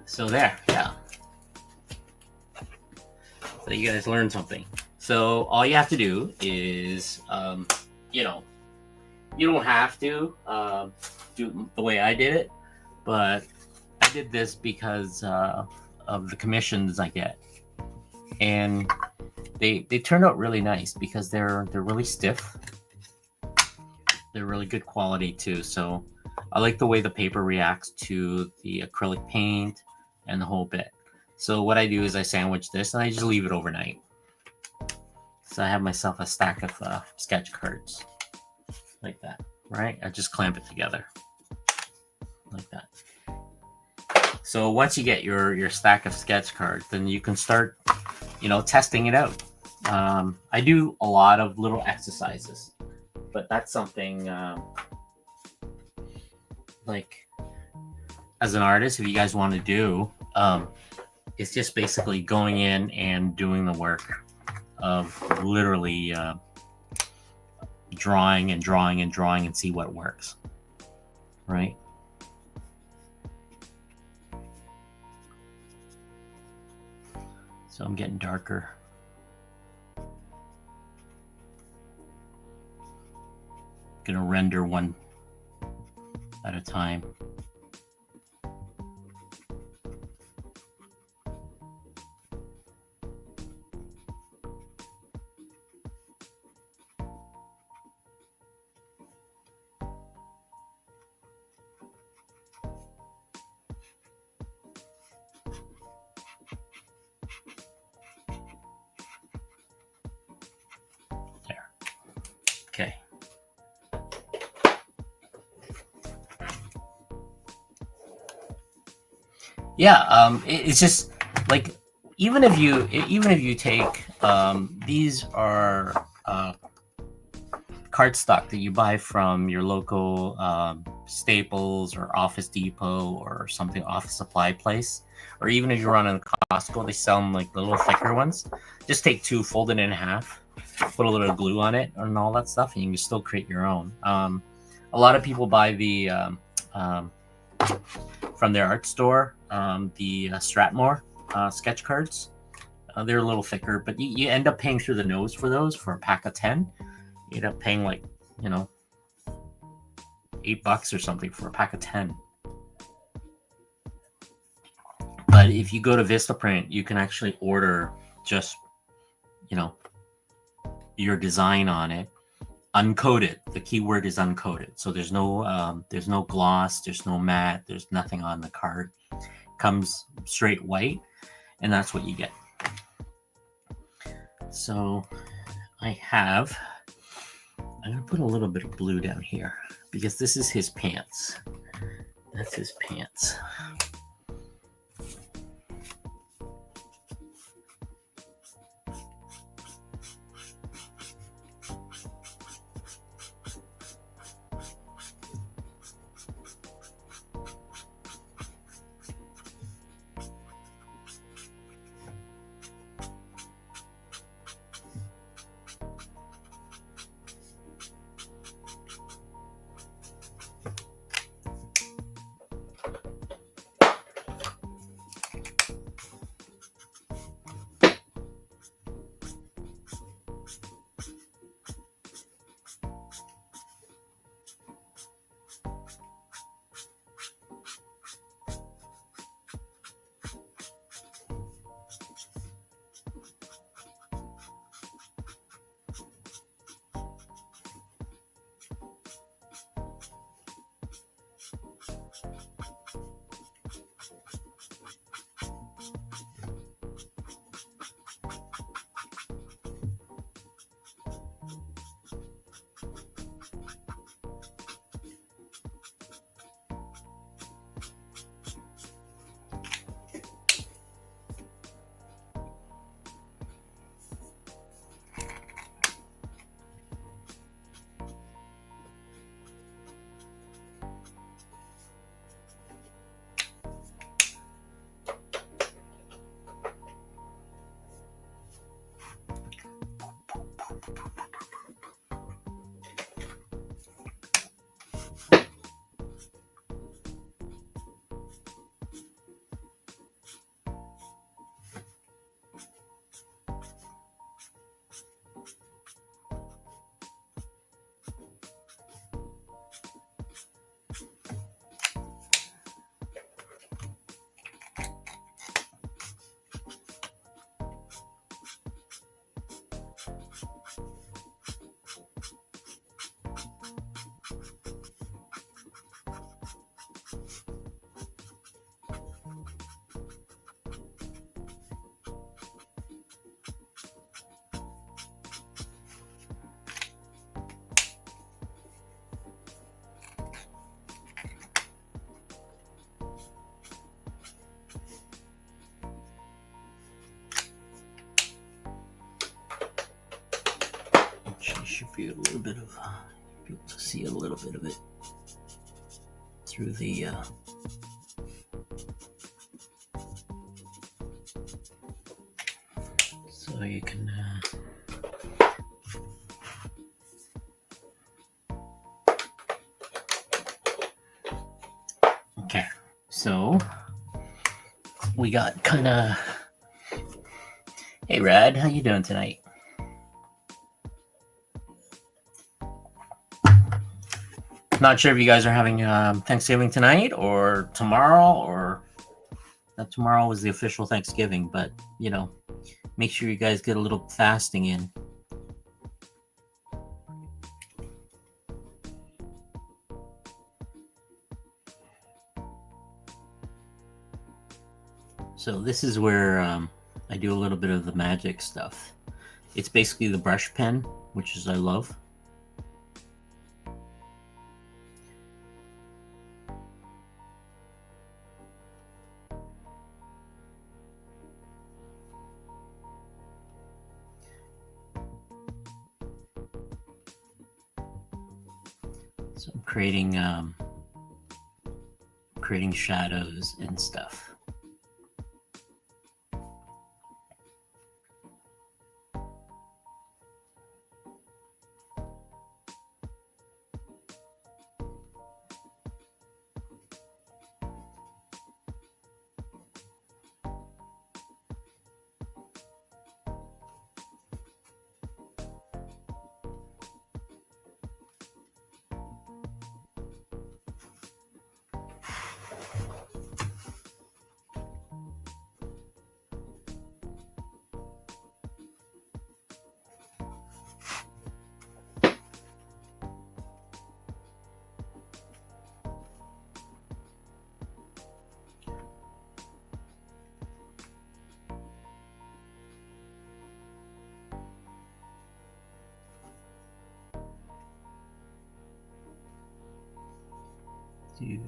So there, yeah. So you guys learned something. So all you have to do is, you know, you don't have to do the way I did it, but I did this because of the commissions I get, and they turn out really nice because they're really stiff. They're really good quality too. So I like the way the paper reacts to the acrylic paint and the whole bit. So what I do is I sandwich this and I just leave it overnight. So I have myself a stack of sketch cards like that, right? I just clamp it together. like that. So once you get your stack of sketch cards, then you can start, testing it out. I do a lot of little exercises, but that's something like as an artist, if you guys want to do, it's just basically going in and doing the work of literally drawing and drawing and drawing and see what works, right? So I'm getting darker. Gonna render one at a time. There. Okay. Yeah, it's just like even if you take these are cardstock that you buy from your local Staples or Office Depot or something office supply place, or even if you run in Costco, they sell them like the little thicker ones. Just take two, fold it in half, put a little glue on it and all that stuff, and you can still create your own. A lot of people buy the from their art store, the Strathmore sketch cards. They're a little thicker, but you end up paying through the nose for those for a pack of 10. You end up paying like, $8 or something for a pack of 10. But if you go to Vistaprint, you can actually order just, your design on it, uncoated. The keyword is uncoated. So there's no gloss, there's no matte, there's nothing on the card. Comes straight white, and that's what you get. So I'm gonna put a little bit of blue down here because this is his pants. That's his pants. give you a little bit of, be able to see a little bit of it through the. So you can. Okay, so we got kind of. Hey, Rad, how you doing tonight? Not sure if you guys are having Thanksgiving tonight or tomorrow, or that tomorrow was the official Thanksgiving, but you know, make sure you guys get a little fasting in. So this is where I do a little bit of the magic stuff. It's basically the brush pen, which is I love. So I'm creating shadows and stuff. Dude.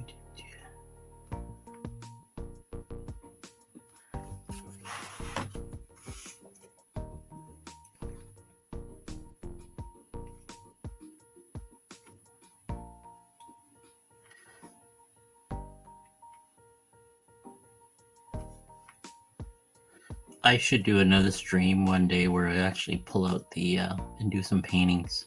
I should do another stream one day where I actually pull out the and do some paintings.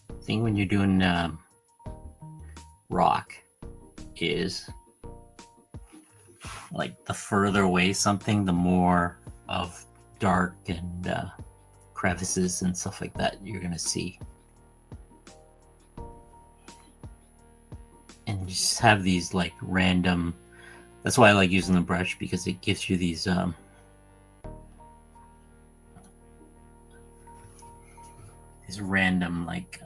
The thing when you're doing rock is like the further away something, the more of dark and crevices and stuff like that you're gonna see. And you just have these like random. That's why I like using the brush, because it gives you these random like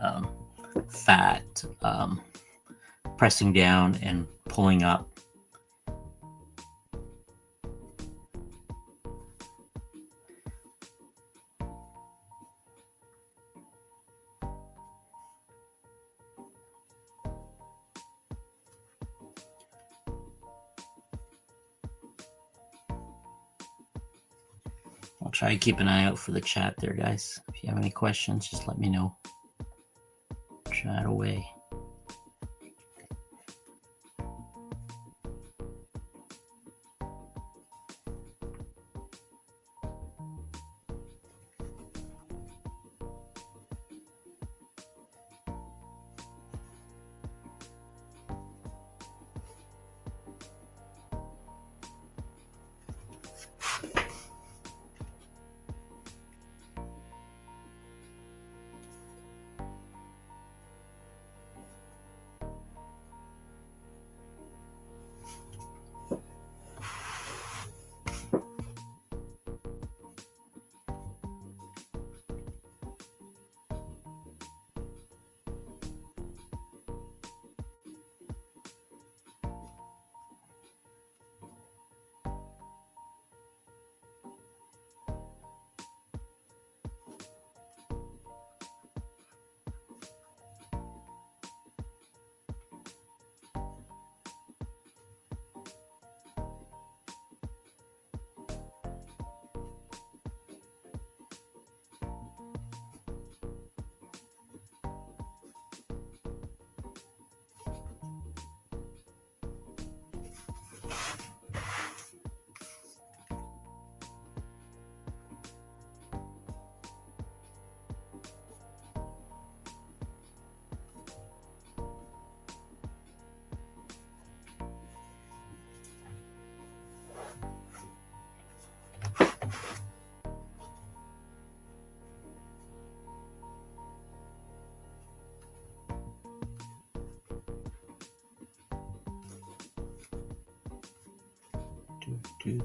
fat pressing down and pulling up. I'll try to keep an eye out for the chat there, guys. If you have any questions, just let me know. Chat away. Dude.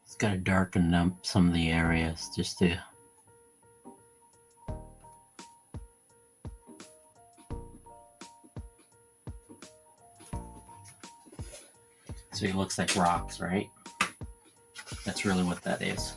It's got to darken up some of the areas just to. So it looks like rocks, right? That's really what that is.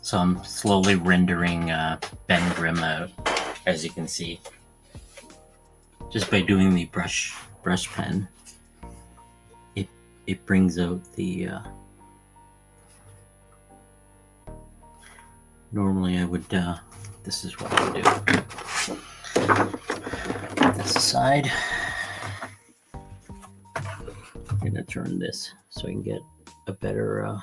So I'm slowly rendering Ben Grimm out, as you can see, just by doing the brush pen. It brings out the. Normally I would. This is what I would do. Put this aside. I'm gonna turn this so I can get a better.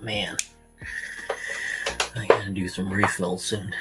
Man, I gotta do some refills soon.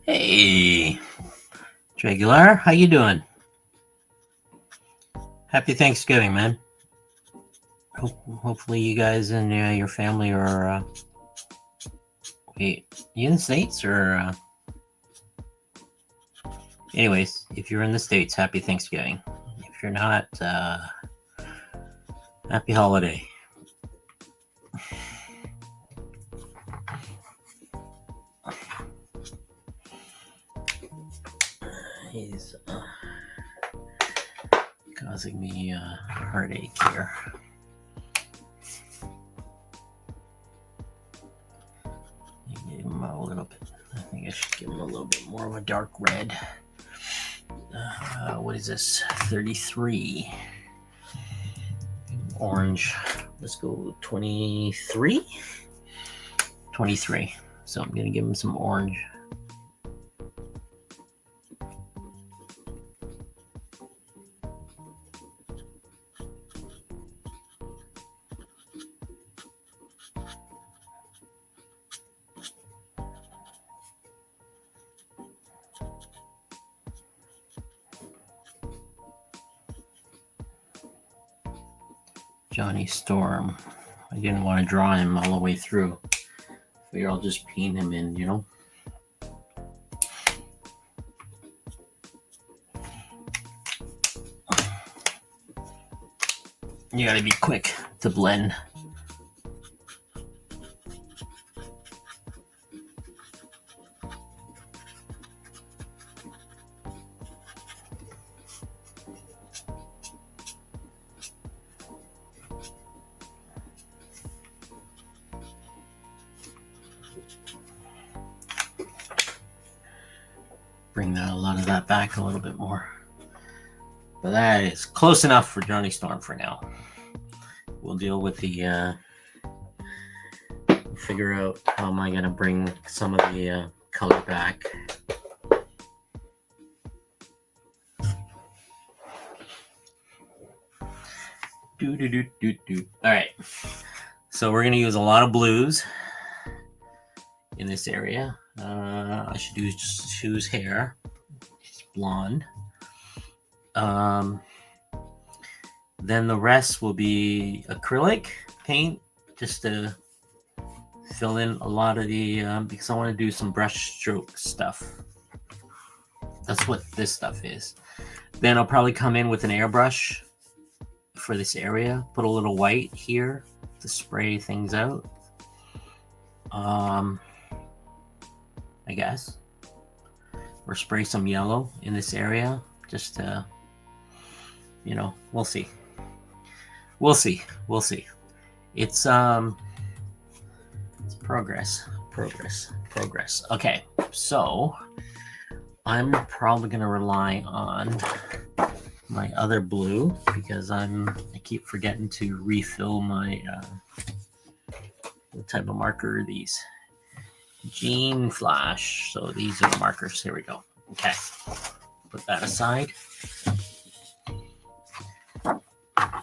Hey, Regular, how you doing? Happy Thanksgiving, man. Hopefully you guys and your family are, wait, you in the States or, anyways, if you're in the States, happy Thanksgiving. If you're not, happy holiday. He's causing me a heartache here. Give him a little bit. I think I should give him a little bit more of a dark red. What is this? 33. Orange. Let's go 23. 23. So I'm gonna give him some orange. Johnny Storm. I didn't want to draw him all the way through. Figure I'll just paint him in, you know? You gotta be quick to blend. Bring that, a lot of that back a little bit more. But that is close enough for Johnny Storm for now. We'll deal with the, figure out how am I going to bring some of the color back. All right. So we're going to use a lot of blues in this area. I should choose hair. It's blonde. Then the rest will be acrylic paint, just to fill in a lot of the, because I want to do some brush stroke stuff. That's what this stuff is. Then I'll probably come in with an airbrush for this area. Put a little white here to spray things out. I guess. Or spray some yellow in this area just to, you know, we'll see. We'll see. We'll see. It's progress. Okay, so I'm probably gonna rely on my other blue because I keep forgetting to refill my what type of marker are these? Gene Flash. So these are the markers. Here we go. Okay. Put that aside.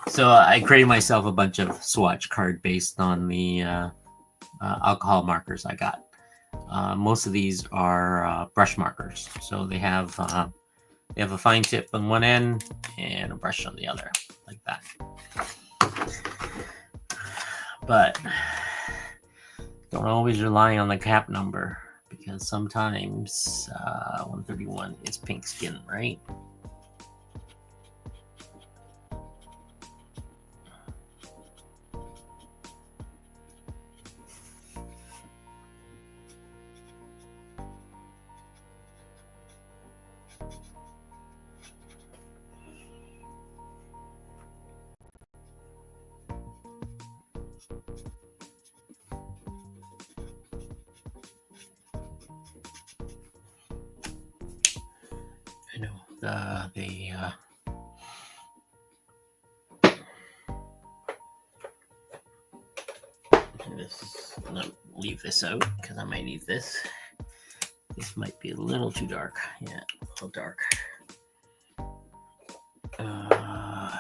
So I created myself a bunch of swatch card based on the alcohol markers I got. Most of these are brush markers. So they have a fine tip on one end and a brush on the other, like that. But don't always rely on the cap number, because sometimes 131 is pink skin, right? I know I'm gonna leave this out because I might need this. This might be a little too dark. Yeah, a little dark. I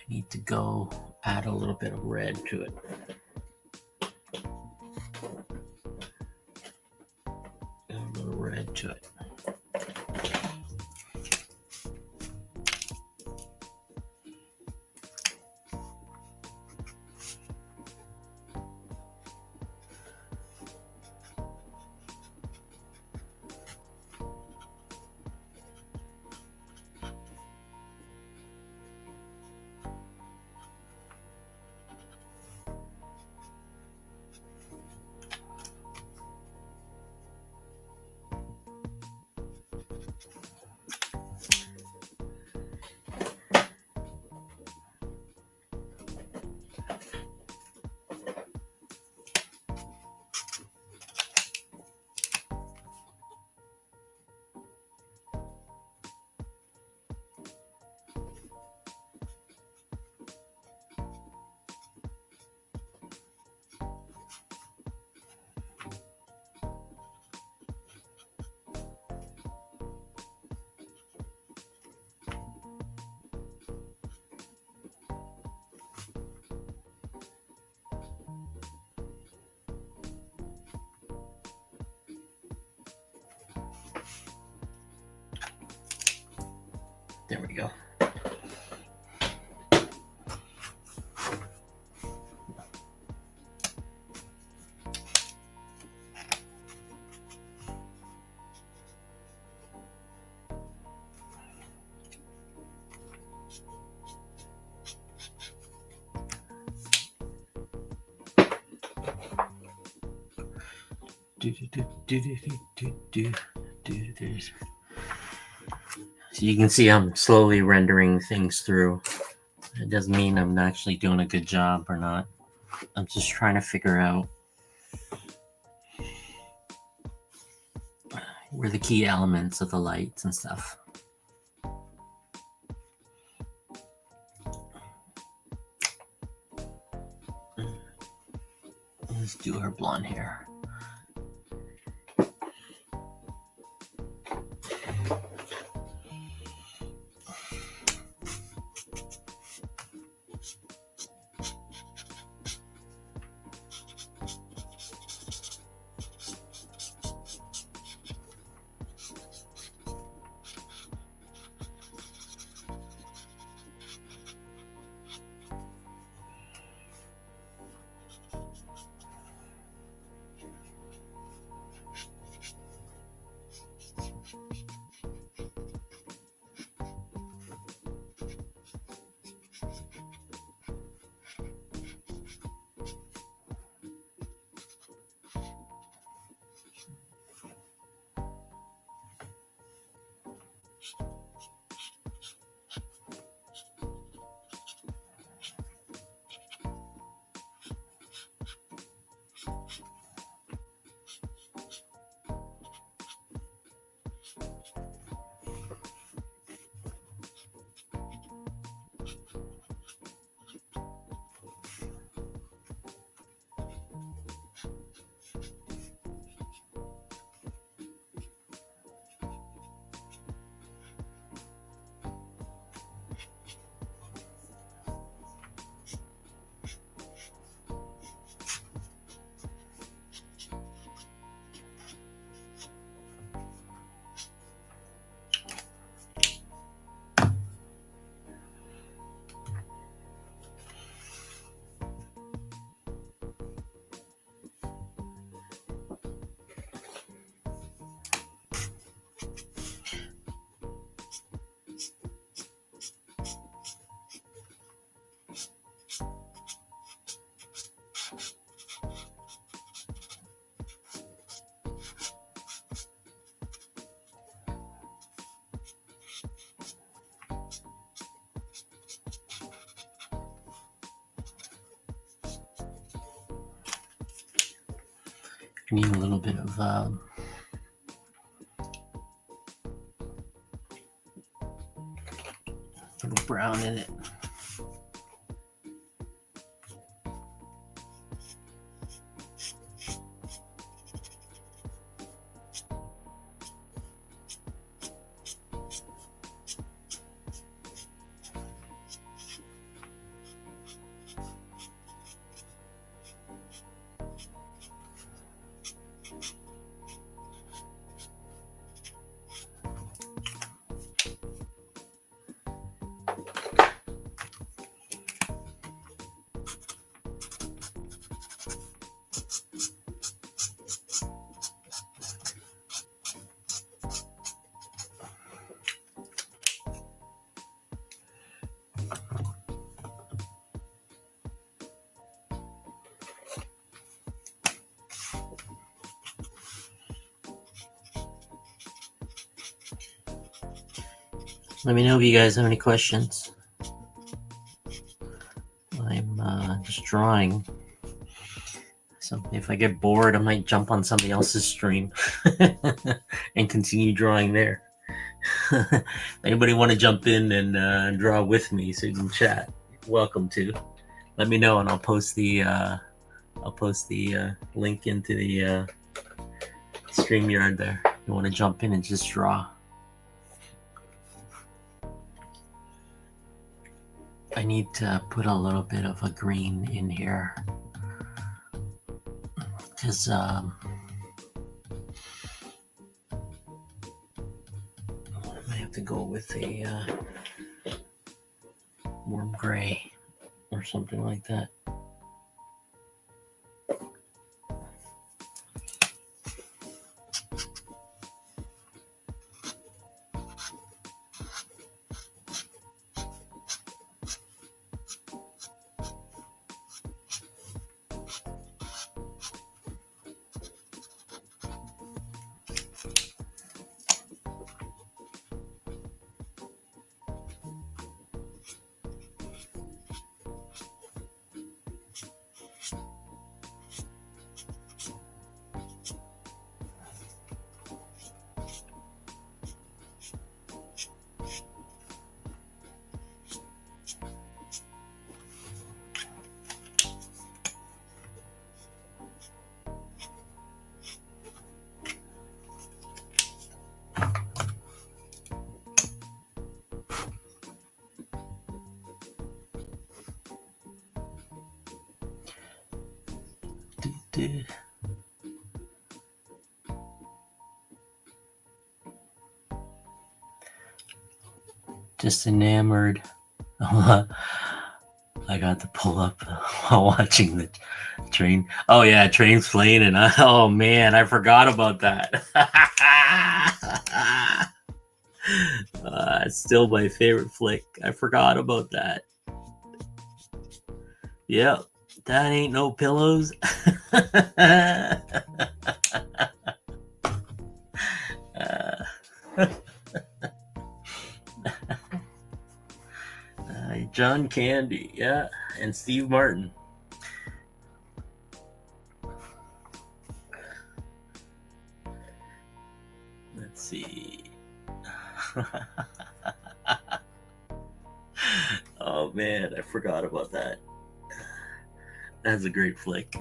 need to go add a little bit of red to it. Add a little red to it. There we go. So you can see I'm slowly rendering things through. It doesn't mean I'm actually doing a good job or not. I'm just trying to figure out where the key elements of the lights and stuff. Let's do her blonde hair. need a little bit of little brown in it. Let me know if you guys have any questions. I'm just drawing. So if I get bored, I might jump on somebody else's stream and continue drawing there. If anybody want to jump in and draw with me so you can chat, welcome to. Let me know and I'll post the link into the StreamYard there. If you want to jump in and just draw. I need to put a little bit of a green in here because I have to go with a warm gray or something like that. Just enamored. I got to pull up while watching the train. Oh yeah, train's playing, and oh man, I forgot about that. It's still my favorite flick. I forgot about that. Yep, that ain't no pillows. John Candy, yeah, and Steve Martin. Let's see. Oh man, I forgot about that. That's a great flick.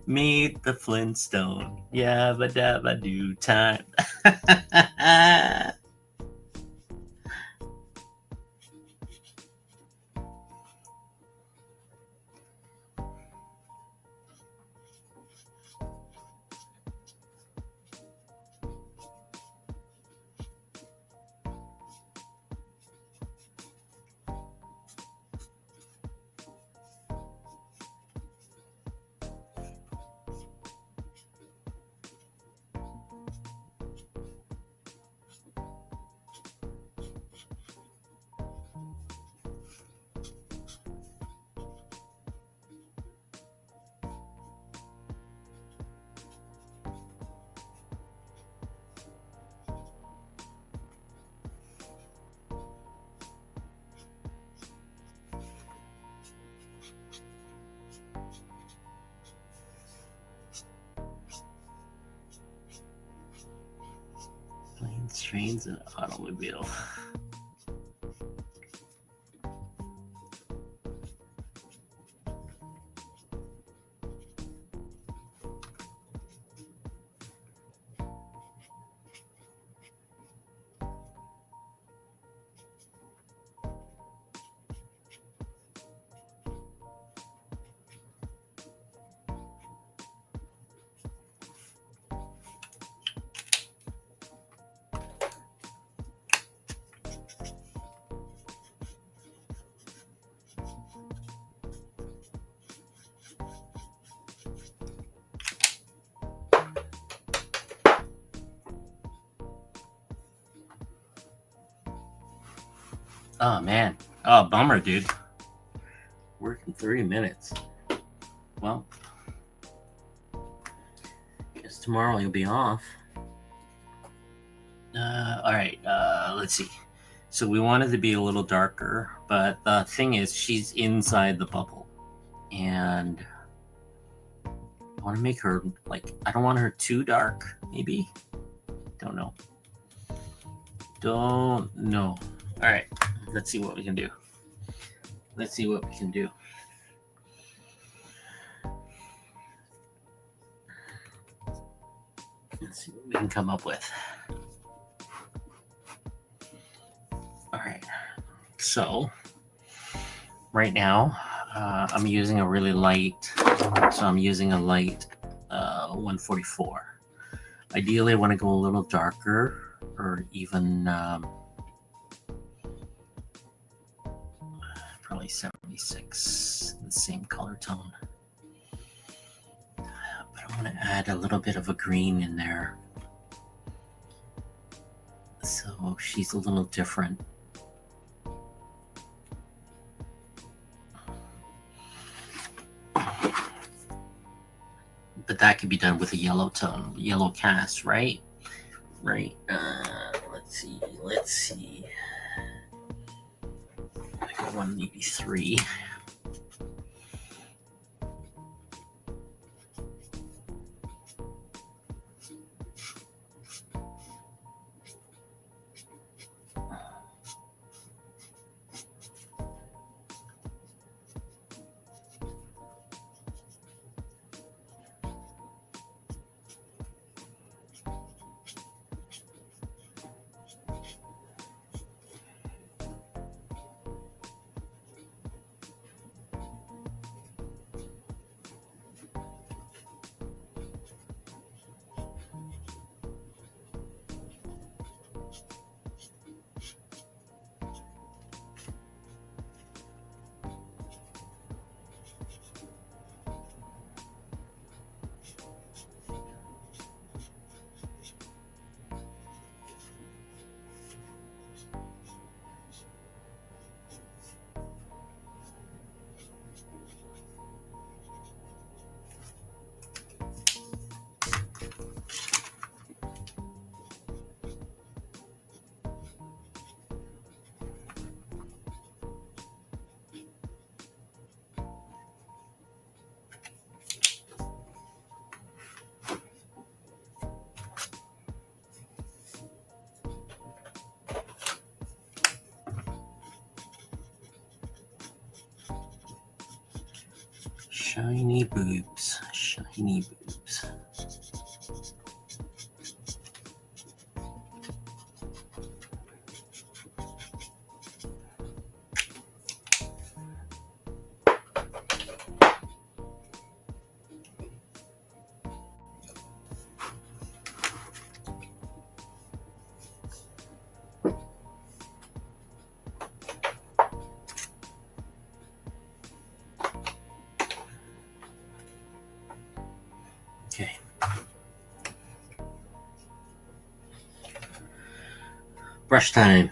Meet the Flintstone. Yabba dabba do time. Trains and automobile. Oh man. Oh, bummer, dude. Working 30 minutes. Well, guess tomorrow you'll be off. All right. Let's see. So we wanted to be a little darker, but the thing is, she's inside the bubble, and I want to make her like, I don't want her too dark. Maybe. Don't know. Don't know. All right. Let's see what we can do. Let's see what we can do. Let's see what we can come up with. All right. So right now, I'm using a really light. So I'm using a light 144. Ideally, I want to go a little darker, or even probably 76, the same color tone. But I want to add a little bit of a green in there, so she's a little different. But that could be done with a yellow tone, yellow cast, right? Right. Let's see. I got 183. Shiny boobs, shiny boobs. Okay. Brush time.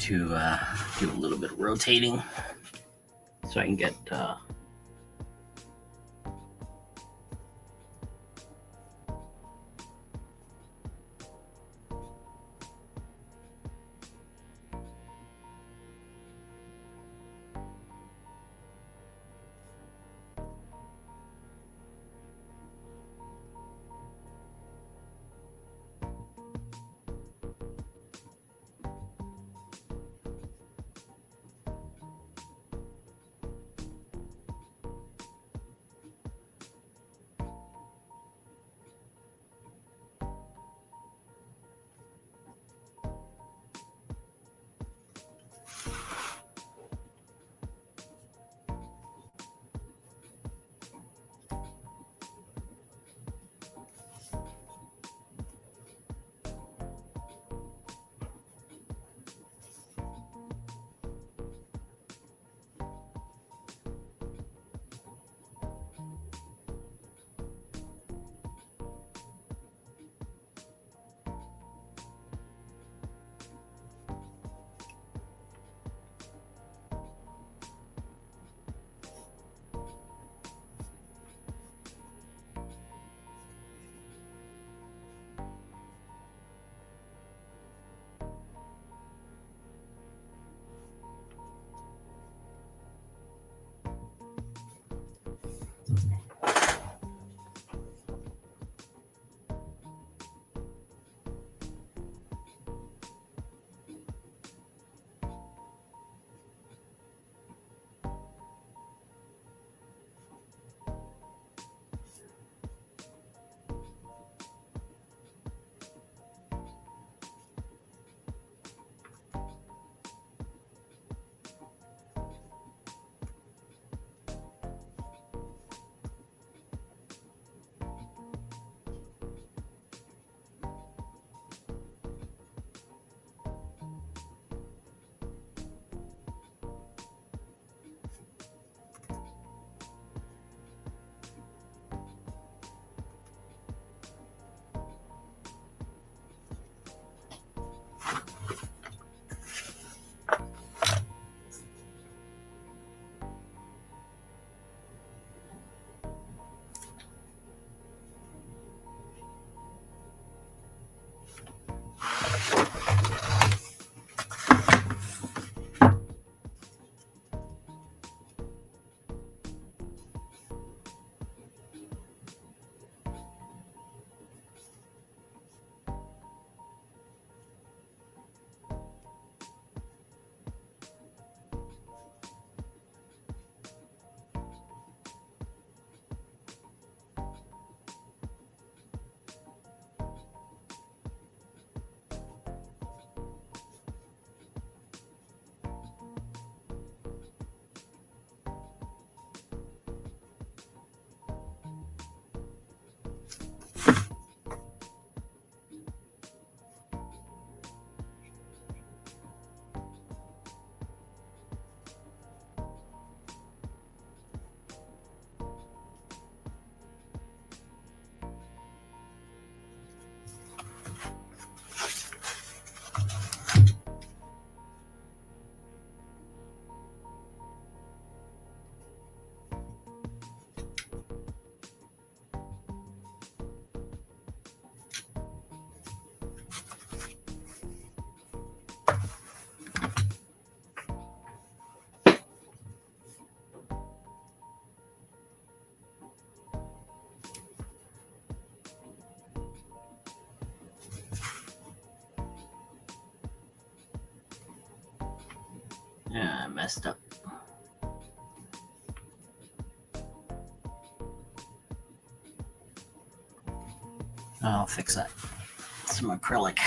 to do a little bit of rotating so I can get yeah, I messed up. I'll fix that. Some acrylic.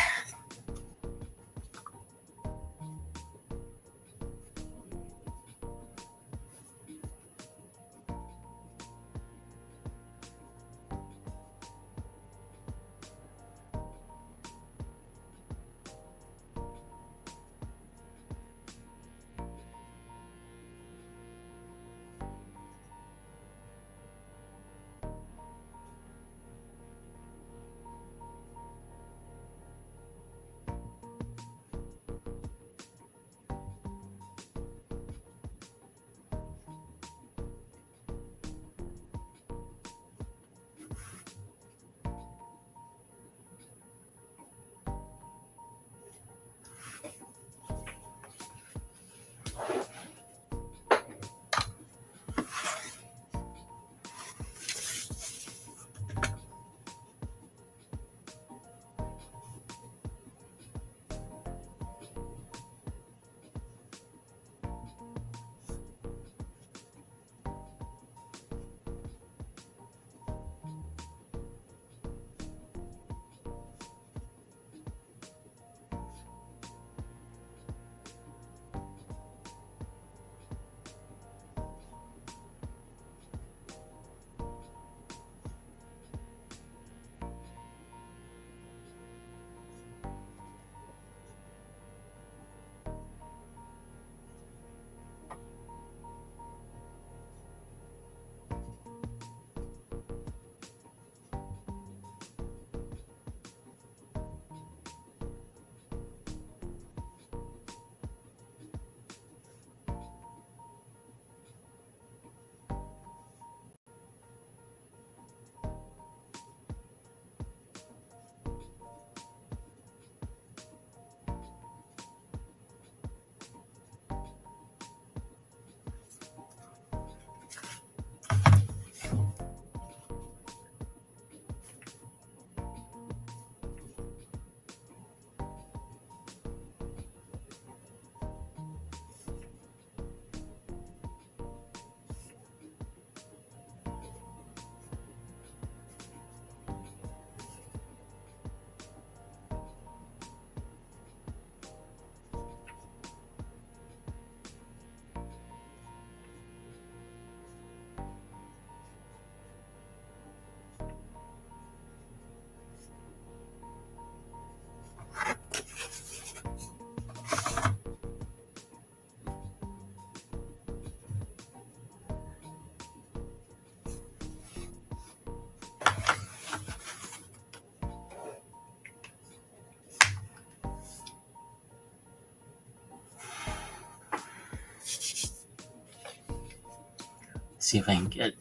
See if I can get.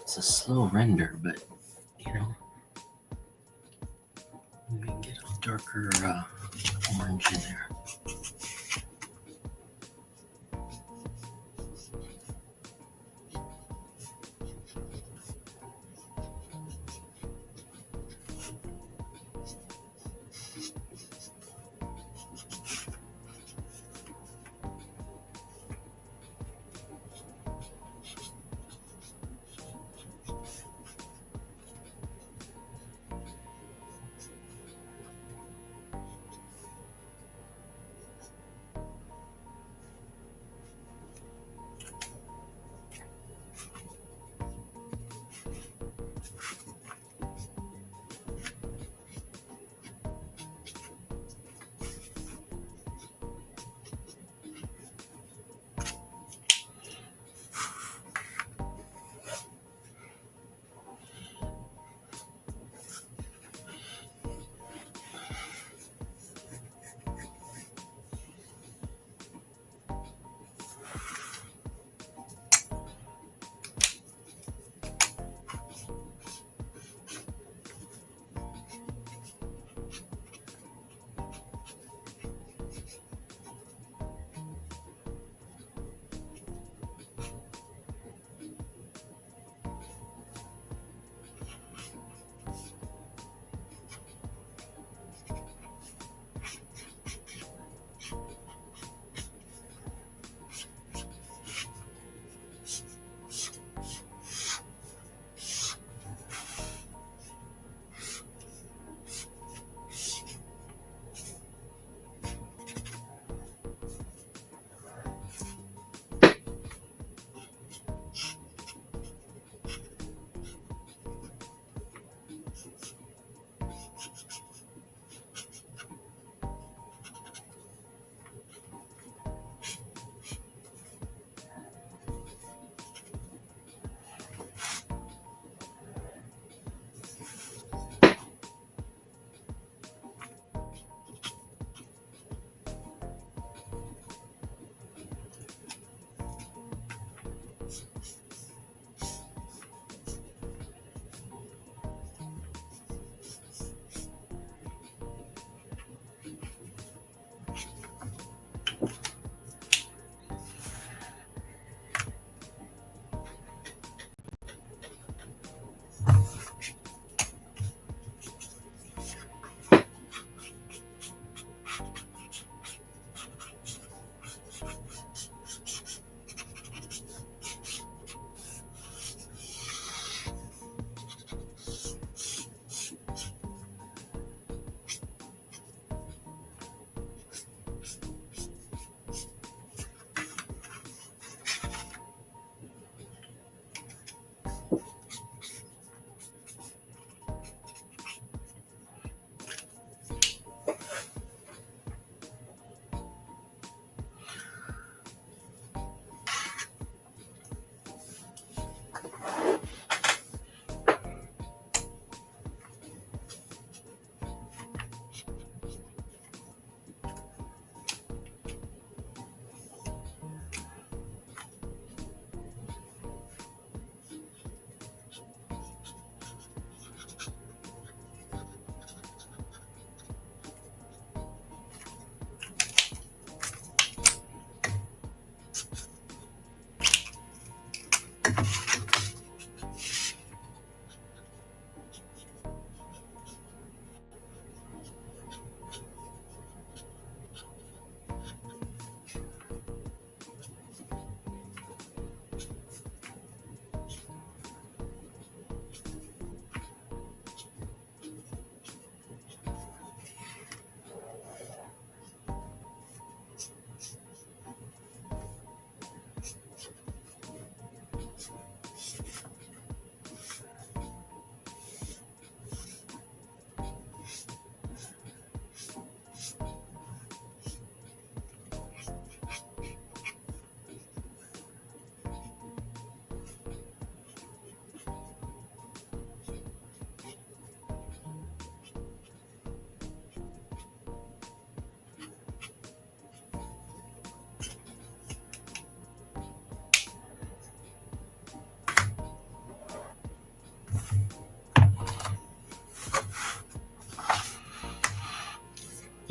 It's a slow render, but you know, we can get a darker orange in there.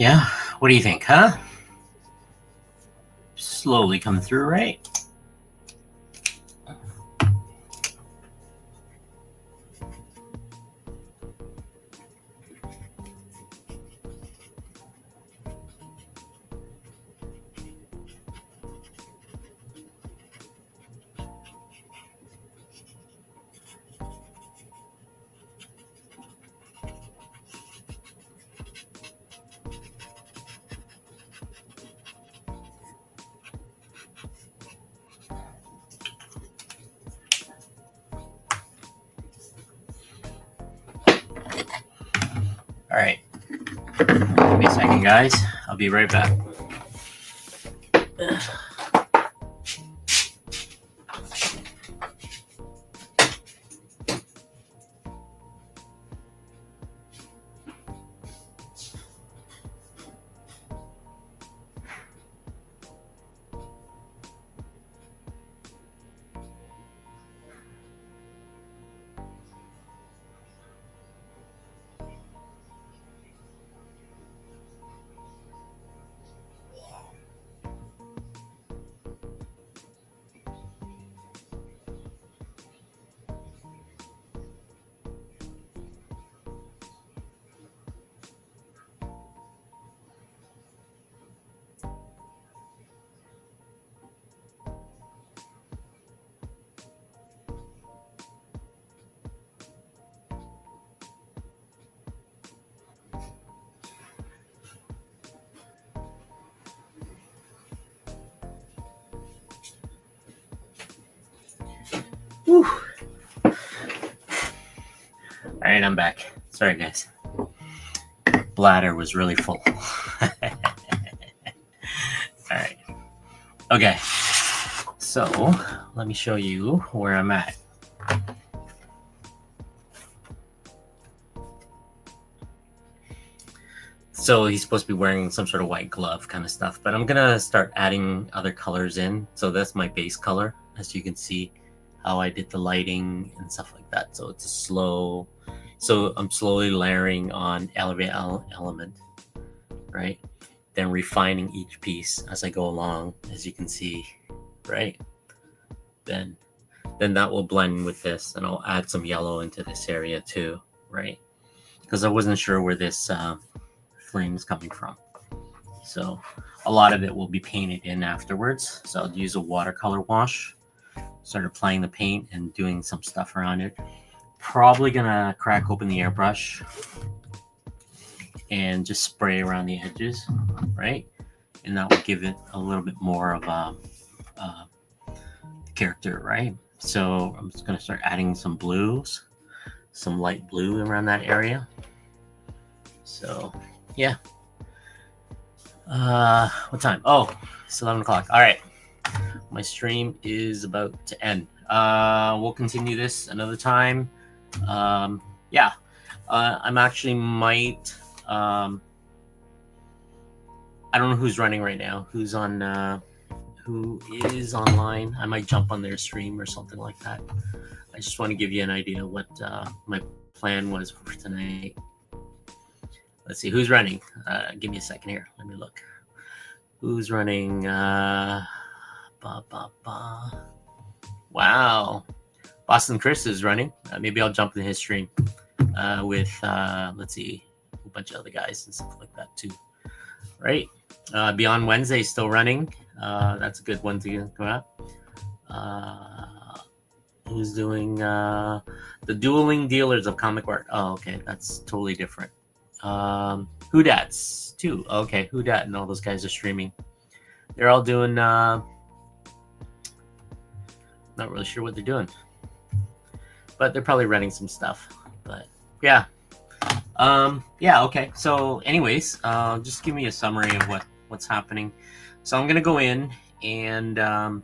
Yeah, what do you think, huh? Slowly coming through, right? All right. Give me a second, guys. I'll be right back. Whew. All right, I'm back. Sorry, guys. Bladder was really full. All right. Okay. So let me show you where I'm at. So he's supposed to be wearing some sort of white glove kind of stuff, but I'm gonna start adding other colors in. So that's my base color, as you can see how I did the lighting and stuff like that. So it's a slow, so I'm slowly layering on element, right? Then refining each piece as I go along, as you can see, right? Then that will blend with this, and I'll add some yellow into this area too, right? Because I wasn't sure where this flame is coming from. So a lot of it will be painted in afterwards. So I'll use a watercolor wash, start applying the paint and doing some stuff around it. Probably gonna crack open the airbrush and just spray around the edges, right? And that will give it a little bit more of a character, right? So I'm just gonna start adding some blues, some light blue around that area. So yeah. What time? Oh, it's 11 o'clock. All right. My stream is about to end. We'll continue this another time. Yeah. I'm actually might. I don't know who's running right now. Who's on? Who is online? I might jump on their stream or something like that. I just want to give you an idea what my plan was for tonight. Let's see who's running. Give me a second here. Let me look. Who's running? Wow. Boston Chris is running. Maybe I'll jump in his stream with, let's see, a bunch of other guys and stuff like that too. Right? Beyond Wednesday is still running. That's a good one to go out. Who's doing the Dueling Dealers of Comic Art? Oh, okay. That's totally different. Who Dats too. Okay, Who Dat and all those guys are streaming. They're all doing not really sure what they're doing, but they're probably running some stuff. But yeah, yeah, okay. So anyways, just give me a summary of what's happening. So I'm gonna go in and I'll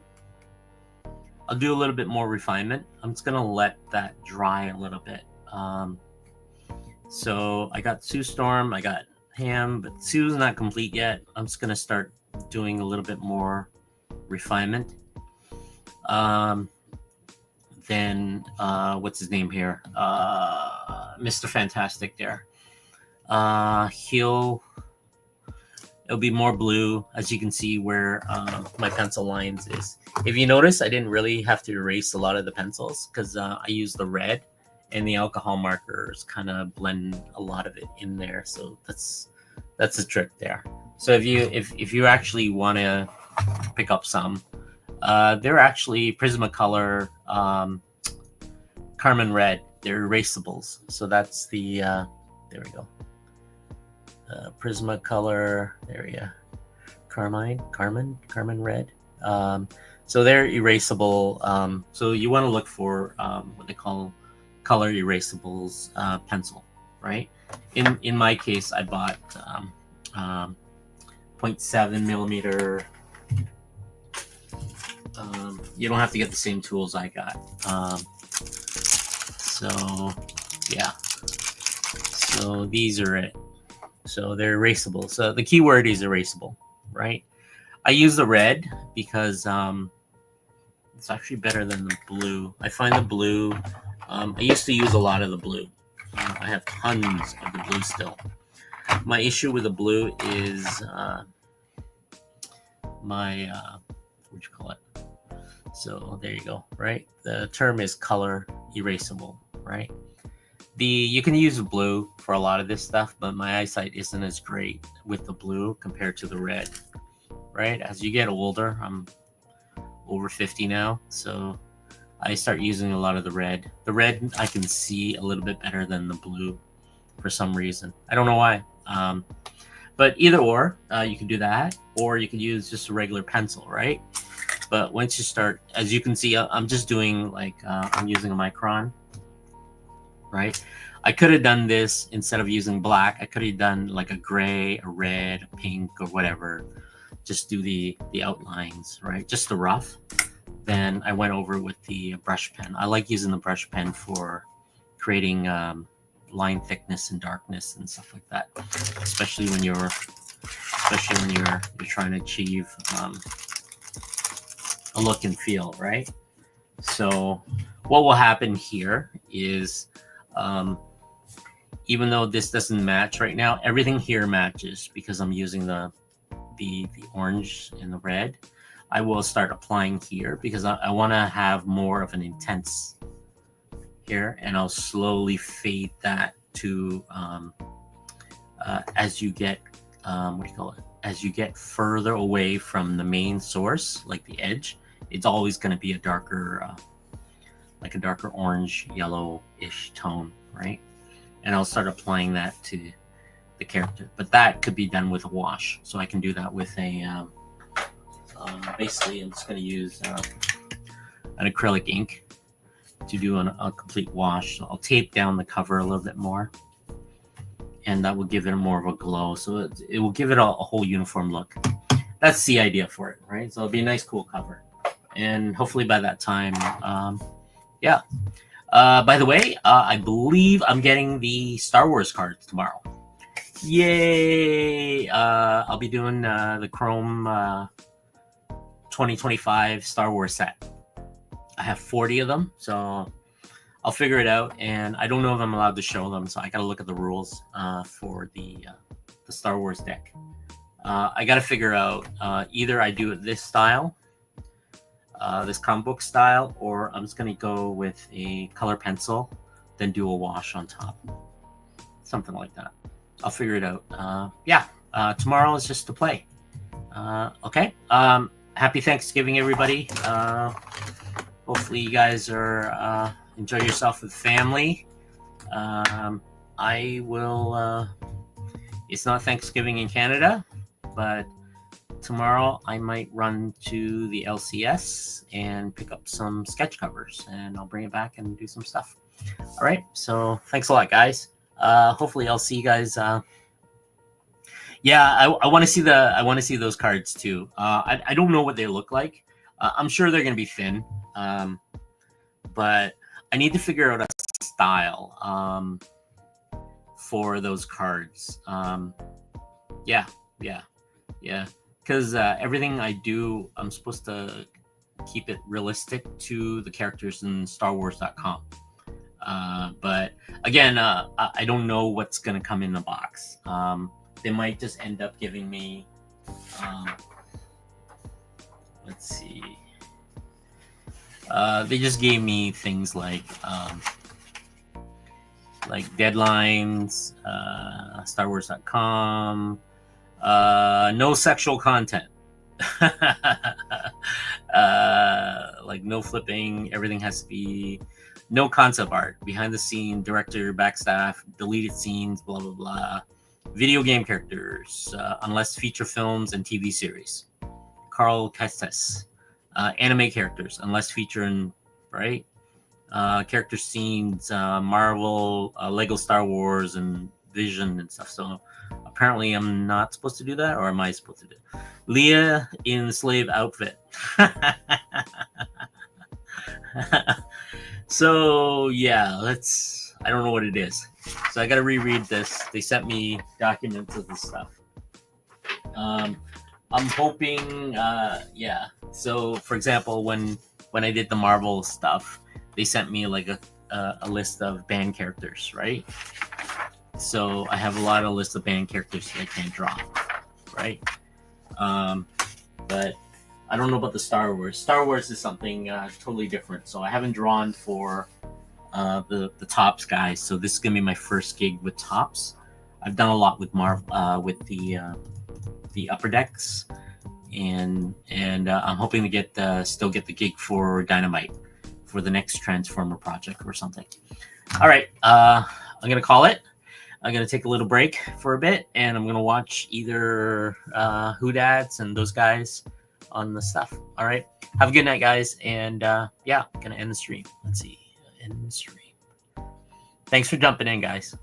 do a little bit more refinement. I'm just gonna let that dry a little bit. So I got Sue Storm, I got Ham, but Sue's not complete yet. I'm just gonna start doing a little bit more refinement. Then what's his name here? Mr. Fantastic there. He'll it'll be more blue, as you can see where my pencil lines is. If you notice, I didn't really have to erase a lot of the pencils because I used the red, and the alcohol markers kind of blend a lot of it in there. So that's the trick there. So if you actually want to pick up some, they're actually Prismacolor Carmine Red. They're erasables. So that's the there we go. Prismacolor, there we go. Carmine Red. So they're erasable. So you want to look for what they call color erasables pencil, right? In my case, I bought 0.7 millimeter. You don't have to get the same tools I got. So yeah. So these are it. So they're erasable. So the key word is erasable, right? I use the red because it's actually better than the blue. I find the blue, I used to use a lot of the blue. I have tons of the blue still. My issue with the blue is what you call it? So there you go, right? The term is color erasable, right? You can use blue for a lot of this stuff, but my eyesight isn't as great with the blue compared to the red, right? As you get older, I'm over 50 now, so I start using a lot of the red. The red I can see a little bit better than the blue for some reason. I don't know why. But either or, you can do that, or you can use just a regular pencil, right? But once you start, as you can see, I'm just doing like, I'm using a micron. Right, I could have done this instead of using black. I could have done like a gray, a red, a pink, or whatever. Just do the outlines, right? Just the rough. Then I went over with the brush pen. I like using the brush pen for creating line thickness and darkness and stuff like that. Especially when you're trying to achieve a look and feel, right? So what will happen here is, even though this doesn't match right now, everything here matches because I'm using the orange and the red. I will start applying here because I want to have more of an intense here, and I'll slowly fade that to as you get what do you call it? As you get further away from the main source, like the edge, it's always going to be a darker like a darker orange, yellow-ish tone, right? And I'll start applying that to the character. But that could be done with a wash. So I can do that with a, basically I'm just going to use an acrylic ink to do a complete wash. So I'll tape down the cover a little bit more. And that will give it more of a glow. So it will give it a whole uniform look. That's the idea for it, right? So it'll be a nice, cool cover. And hopefully by that time, yeah. By the way, I believe I'm getting the Star Wars cards tomorrow. Yay! I'll be doing the Chrome 2025 Star Wars set. I have 40 of them, so I'll figure it out. And I don't know if I'm allowed to show them, so I got to look at the rules for the Star Wars deck. I got to figure out either I do it this style, this comic book style, or I'm just going to go with a color pencil, then do a wash on top. Something like that. I'll figure it out. Yeah, tomorrow is just to play. Okay. Happy Thanksgiving, everybody. Hopefully you guys are enjoy yourself with family. I will, it's not Thanksgiving in Canada, but tomorrow I might run to the LCS and pick up some sketch covers, and I'll bring it back and do some stuff. All right, so thanks a lot, guys. Hopefully I'll see you guys. Yeah, I want to see those cards too. I don't know what they look like. I'm sure they're gonna be thin, but I need to figure out a style for those cards. Yeah. Because everything I do, I'm supposed to keep it realistic to the characters in StarWars.com. But again, I don't know what's going to come in the box. They might just end up giving me Um, let's see. They just gave me things like deadlines, StarWars.com, no sexual content. Like no flipping, everything has to be no concept art, behind the scene, director, backstaff, deleted scenes, blah blah blah. Video game characters, unless feature films and TV series. Carl Kestis. Anime characters, unless feature in, right? Character scenes, Marvel, Lego Star Wars, and Vision and stuff. So apparently I'm not supposed to do that, or am I supposed to do it? Leah in slave outfit. So yeah, I don't know what it is. So I got to reread this. They sent me documents of this stuff. I'm hoping, yeah. So for example, when I did the Marvel stuff, they sent me like a list of band characters, right? So I have a lot of lists of band characters that I can't draw, right? But I don't know about the Star Wars. Star Wars is something totally different. So I haven't drawn for the Topps guys. So this is gonna be my first gig with Topps. I've done a lot with with the Upper Decks, and I'm hoping to still get the gig for Dynamite for the next Transformer project or something. All right, I'm gonna call it. I'm gonna take a little break for a bit, and I'm gonna watch either Whodats and those guys on the stuff. All right, have a good night, guys, and yeah, gonna end the stream. Let's see, end the stream. Thanks for jumping in, guys.